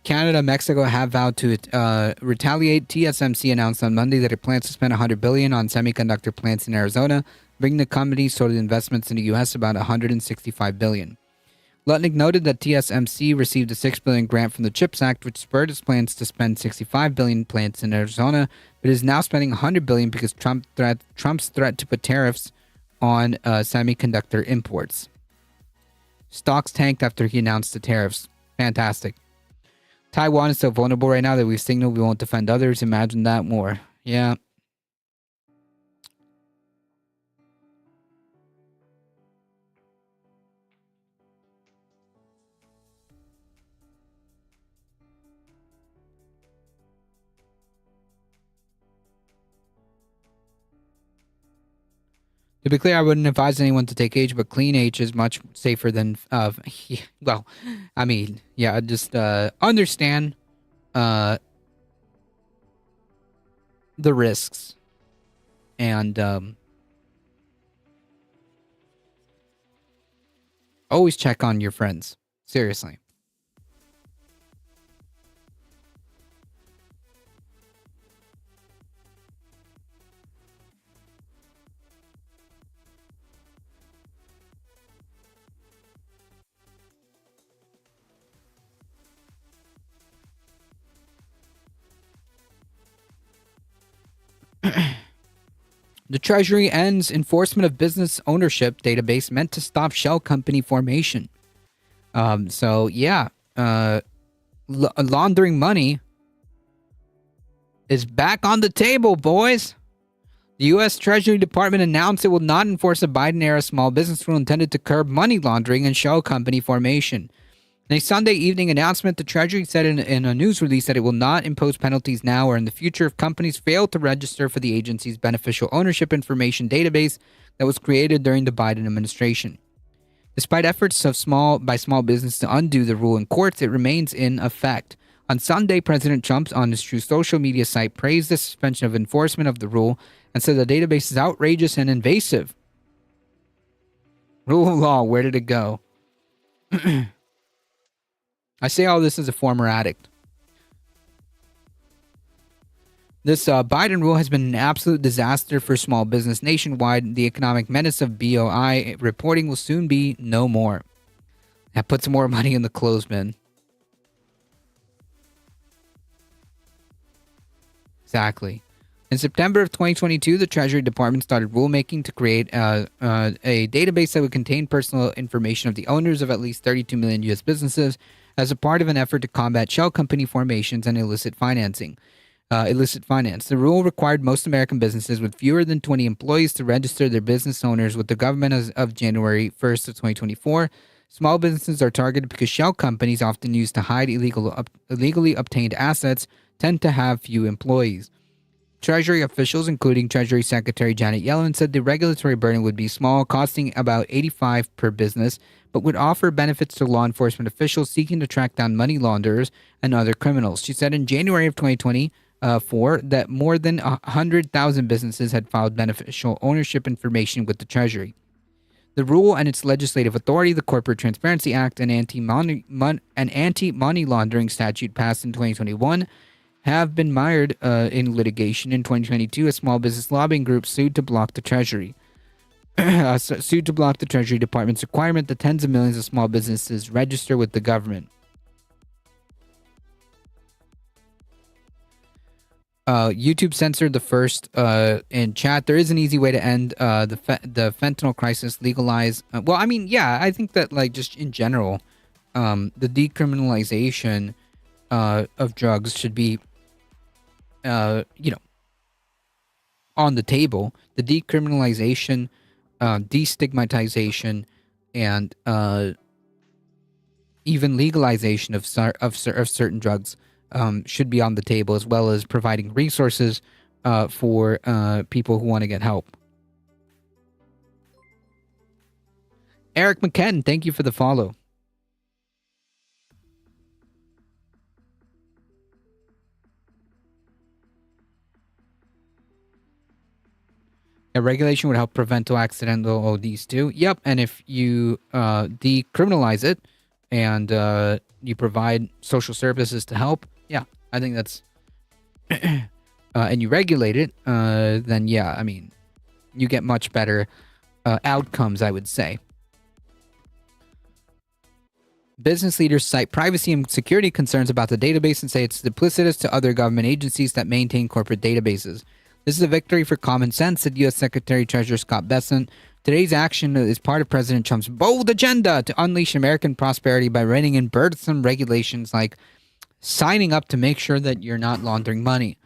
Canada and Mexico have vowed to retaliate. TSMC announced on Monday that it plans to spend $100 billion on semiconductor plants in Arizona, bringing the company's total investments in the U.S. about $165 billion. Lutnick noted that TSMC received a $6 billion grant from the CHIPS Act, which spurred its plans to spend $65 billion plants in Arizona, but is now spending $100 billion because Trump's threat to put tariffs on semiconductor imports. Stocks tanked after he announced the tariffs. Fantastic. Taiwan is so vulnerable right now that we've signaled we won't defend others. Imagine that more. Yeah. To be clear, I wouldn't advise anyone to take H, but clean H is much safer than, well, I mean, yeah, just understand the risks and always check on your friends. Seriously. The Treasury ends enforcement of business ownership database meant to stop shell company formation. So yeah, laundering money is back on the table, boys. The U.S. Treasury Department announced it will not enforce a Biden-era small business rule intended to curb money laundering and shell company formation. In a Sunday evening announcement, the Treasury said in a news release that it will not impose penalties now or in the future if companies fail to register for the agency's beneficial ownership information database that was created during the Biden administration. Despite efforts by small business to undo the rule in courts, it remains in effect. On Sunday, President Trump, on his Truth Social media site, praised the suspension of enforcement of the rule and said the database is outrageous and invasive. Rule of law, where did it go? I say all this as a former addict. This Biden rule has been an absolute disaster for small business nationwide. The economic menace of BOI reporting will soon be no more. That puts more money in the clothes bin. Exactly. In September of 2022, the Treasury Department started rulemaking to create a database that would contain personal information of the owners of at least 32 million U.S. businesses as a part of an effort to combat shell company formations and illicit finance. The rule required most American businesses with fewer than 20 employees to register their business owners with the government as of January 1st of 2024. Small businesses are targeted because shell companies, often used to hide illegally obtained assets, tend to have few employees. Treasury officials, including Treasury Secretary Janet Yellen, said the regulatory burden would be small, costing about $85 per business, but would offer benefits to law enforcement officials seeking to track down money launderers and other criminals. She said in January of 2020, 4 that more than 100,000 businesses had filed beneficial ownership information with the Treasury. The rule and its legislative authority, the Corporate Transparency Act, and anti-money laundering statute passed in 2021, have been mired in litigation. In 2022, a small business lobbying group sued to block the Treasury. Sued to block the Treasury Department's requirement that tens of millions of small businesses register with the government. YouTube censored the first in chat. There is an easy way to end the fentanyl crisis. Legalize. Well, I mean, yeah, I think that like just in general, the decriminalization of drugs should be, on the table. The decriminalization, destigmatization, and even legalization of certain drugs should be on the table, as well as providing resources for people who want to get help. Eric McKen, thank you for the follow. A regulation would help prevent accidental ODs too. Yep, and if you decriminalize it and you provide social services to help, yeah, I think that's and you regulate it, then yeah, I mean, you get much better outcomes, I would say. Business leaders cite privacy and security concerns about the database and say it's duplicitous to other government agencies that maintain corporate databases. This is a victory for common sense, said U.S. Secretary Treasurer Scott Bessent. Today's action is part of President Trump's bold agenda to unleash American prosperity by reining in burdensome regulations like signing up to make sure that you're not laundering money.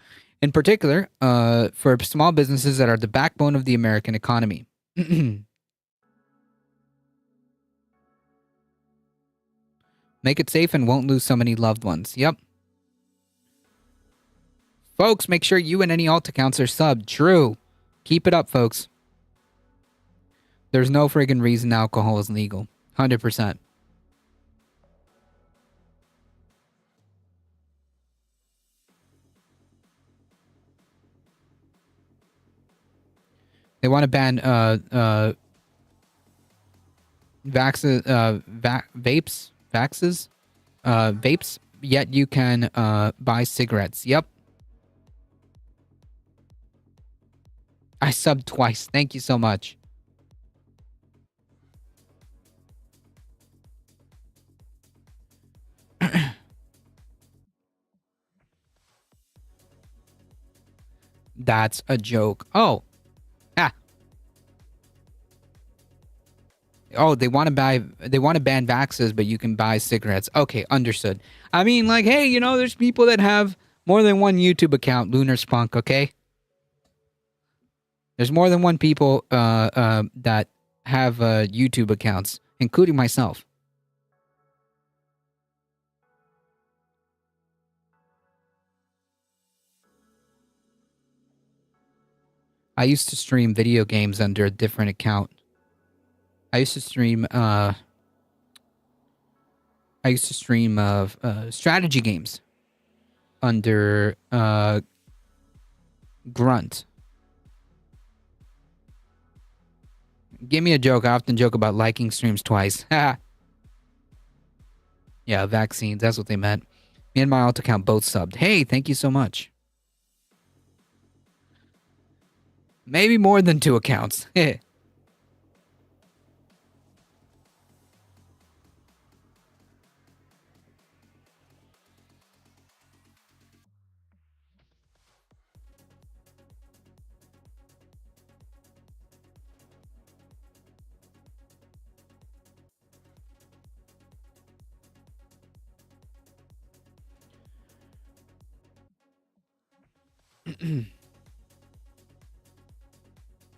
In particular, for small businesses that are the backbone of the American economy. Make it safe and won't lose so many loved ones. Yep. Folks, make sure you and any alt accounts are subbed. True. Keep it up, folks. There's no friggin' reason alcohol is legal. 100%. They want to ban vapes, yet you can buy cigarettes. Yep. I subbed twice. Thank you so much. That's a joke. Oh. Ah. Oh, they want to ban vaxes, but you can buy cigarettes. Okay, understood. I mean, like, hey, there's people that have more than one YouTube account, Lunar Spunk, okay? There's more than one people that have YouTube accounts, including myself. I used to stream video games under a different account. I used to stream strategy games under Grunt. Give me a joke. I often joke about liking streams twice. Yeah, vaccines. That's what they meant. Me and my alt account both subbed. Hey, thank you so much. Maybe more than 2 accounts.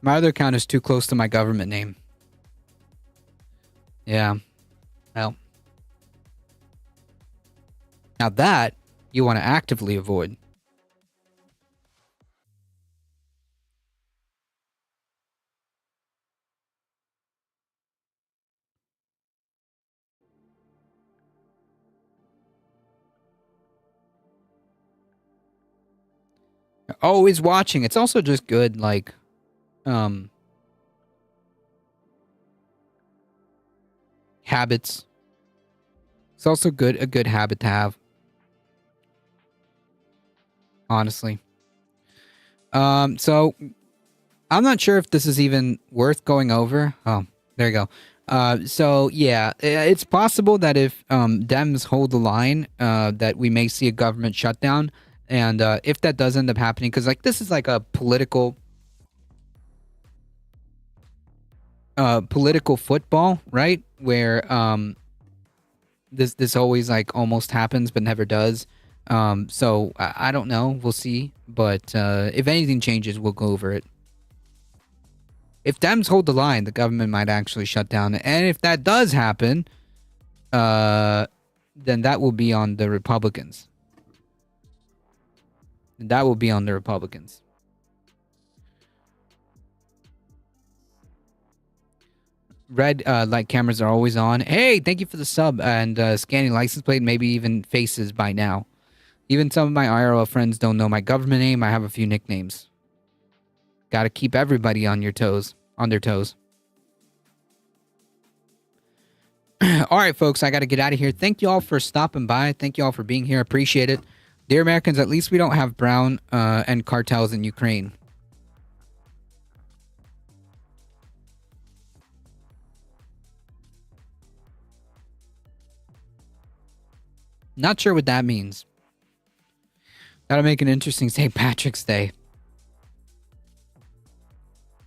My other account is too close to my government name. Yeah. Well. Now that you want to actively avoid. Always watching. It's also just good, like, habits. It's also a good habit to have. Honestly. So I'm not sure if this is even worth going over. Oh, there you go. So yeah, it's possible that if Dems hold the line, that we may see a government shutdown. And if that does end up happening, because like this is like a political football, right? Where this always like almost happens but never does. So I don't know. We'll see. But if anything changes, we'll go over it. If Dems hold the line, the government might actually shut down. And if that does happen, then that will be on the Republicans. That will be on the Republicans. Red light cameras are always on. Hey, thank you for the sub and scanning license plate, maybe even faces by now. Even some of my IRL friends don't know my government name. I have a few nicknames. Got to keep everybody on their toes. All right, folks, I got to get out of here. Thank you all for stopping by. Thank you all for being here. Appreciate it. Dear Americans, at least we don't have brown and cartels in Ukraine. Not sure what that means. Gotta make an interesting St. Patrick's Day.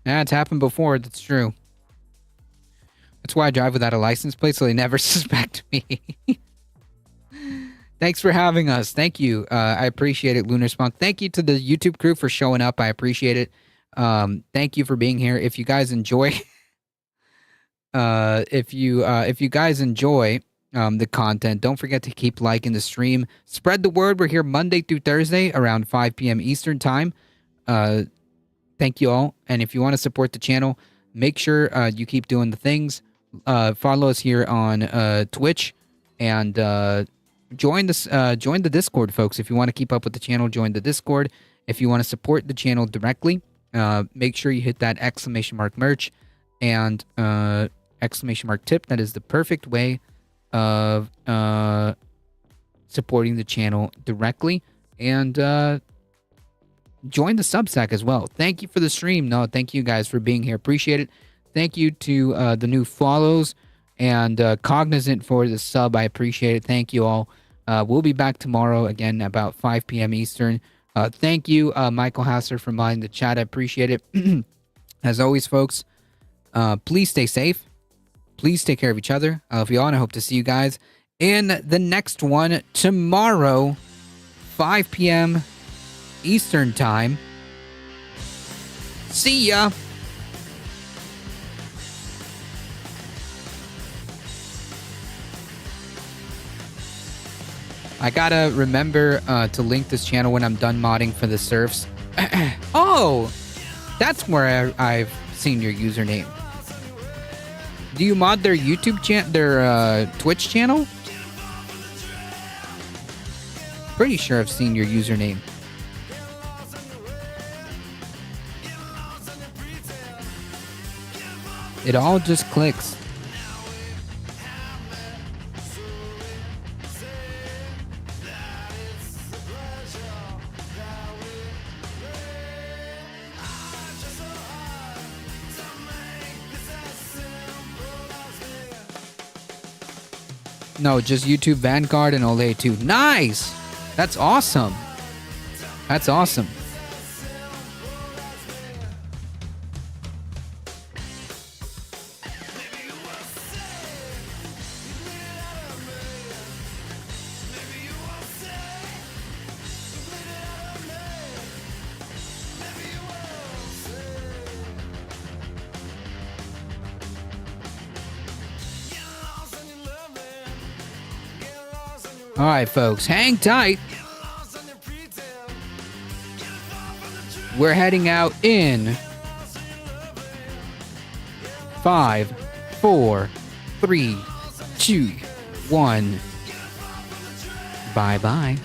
Yeah, it's happened before. That's true. That's why I drive without a license plate, so they never suspect me. Thanks for having us. Thank you. I appreciate it, Lunar Spunk. Thank you to the YouTube crew for showing up. I appreciate it. Thank you for being here. If you guys enjoy, if you guys enjoy the content, don't forget to keep liking the stream. Spread the word. We're here Monday through Thursday around 5 p.m. Eastern time. Thank you all. And if you want to support the channel, make sure you keep doing the things. Follow us here on Twitch and join the Discord, folks. If you want to keep up with the channel, join the Discord. If you want to support the channel directly, make sure you hit that ! merch and ! tip. That is the perfect way of supporting the channel directly. And join the Substack as well. Thank you for the stream. No, thank you guys for being here. Appreciate it. Thank you to the new follows and Cognizant for the sub. I appreciate it. Thank you all. We'll be back tomorrow again about 5 p.m. Eastern. Thank you, Michael Hasser, for minding the chat. I appreciate it. As always, folks, please stay safe. Please take care of each other. I love you all, and I hope to see you guys in the next one tomorrow, 5 p.m. Eastern time. See ya. I gotta remember to link this channel when I'm done modding for the serfs. Oh, that's where I've seen your username. Do you mod their YouTube channel, their Twitch channel? Pretty sure I've seen your username. It all just clicks. No, just YouTube Vanguard and Olay 2. Nice! That's awesome. That's awesome. All right, folks, hang tight. We're heading out in 5, 4, 3, 2, 1. Bye-bye.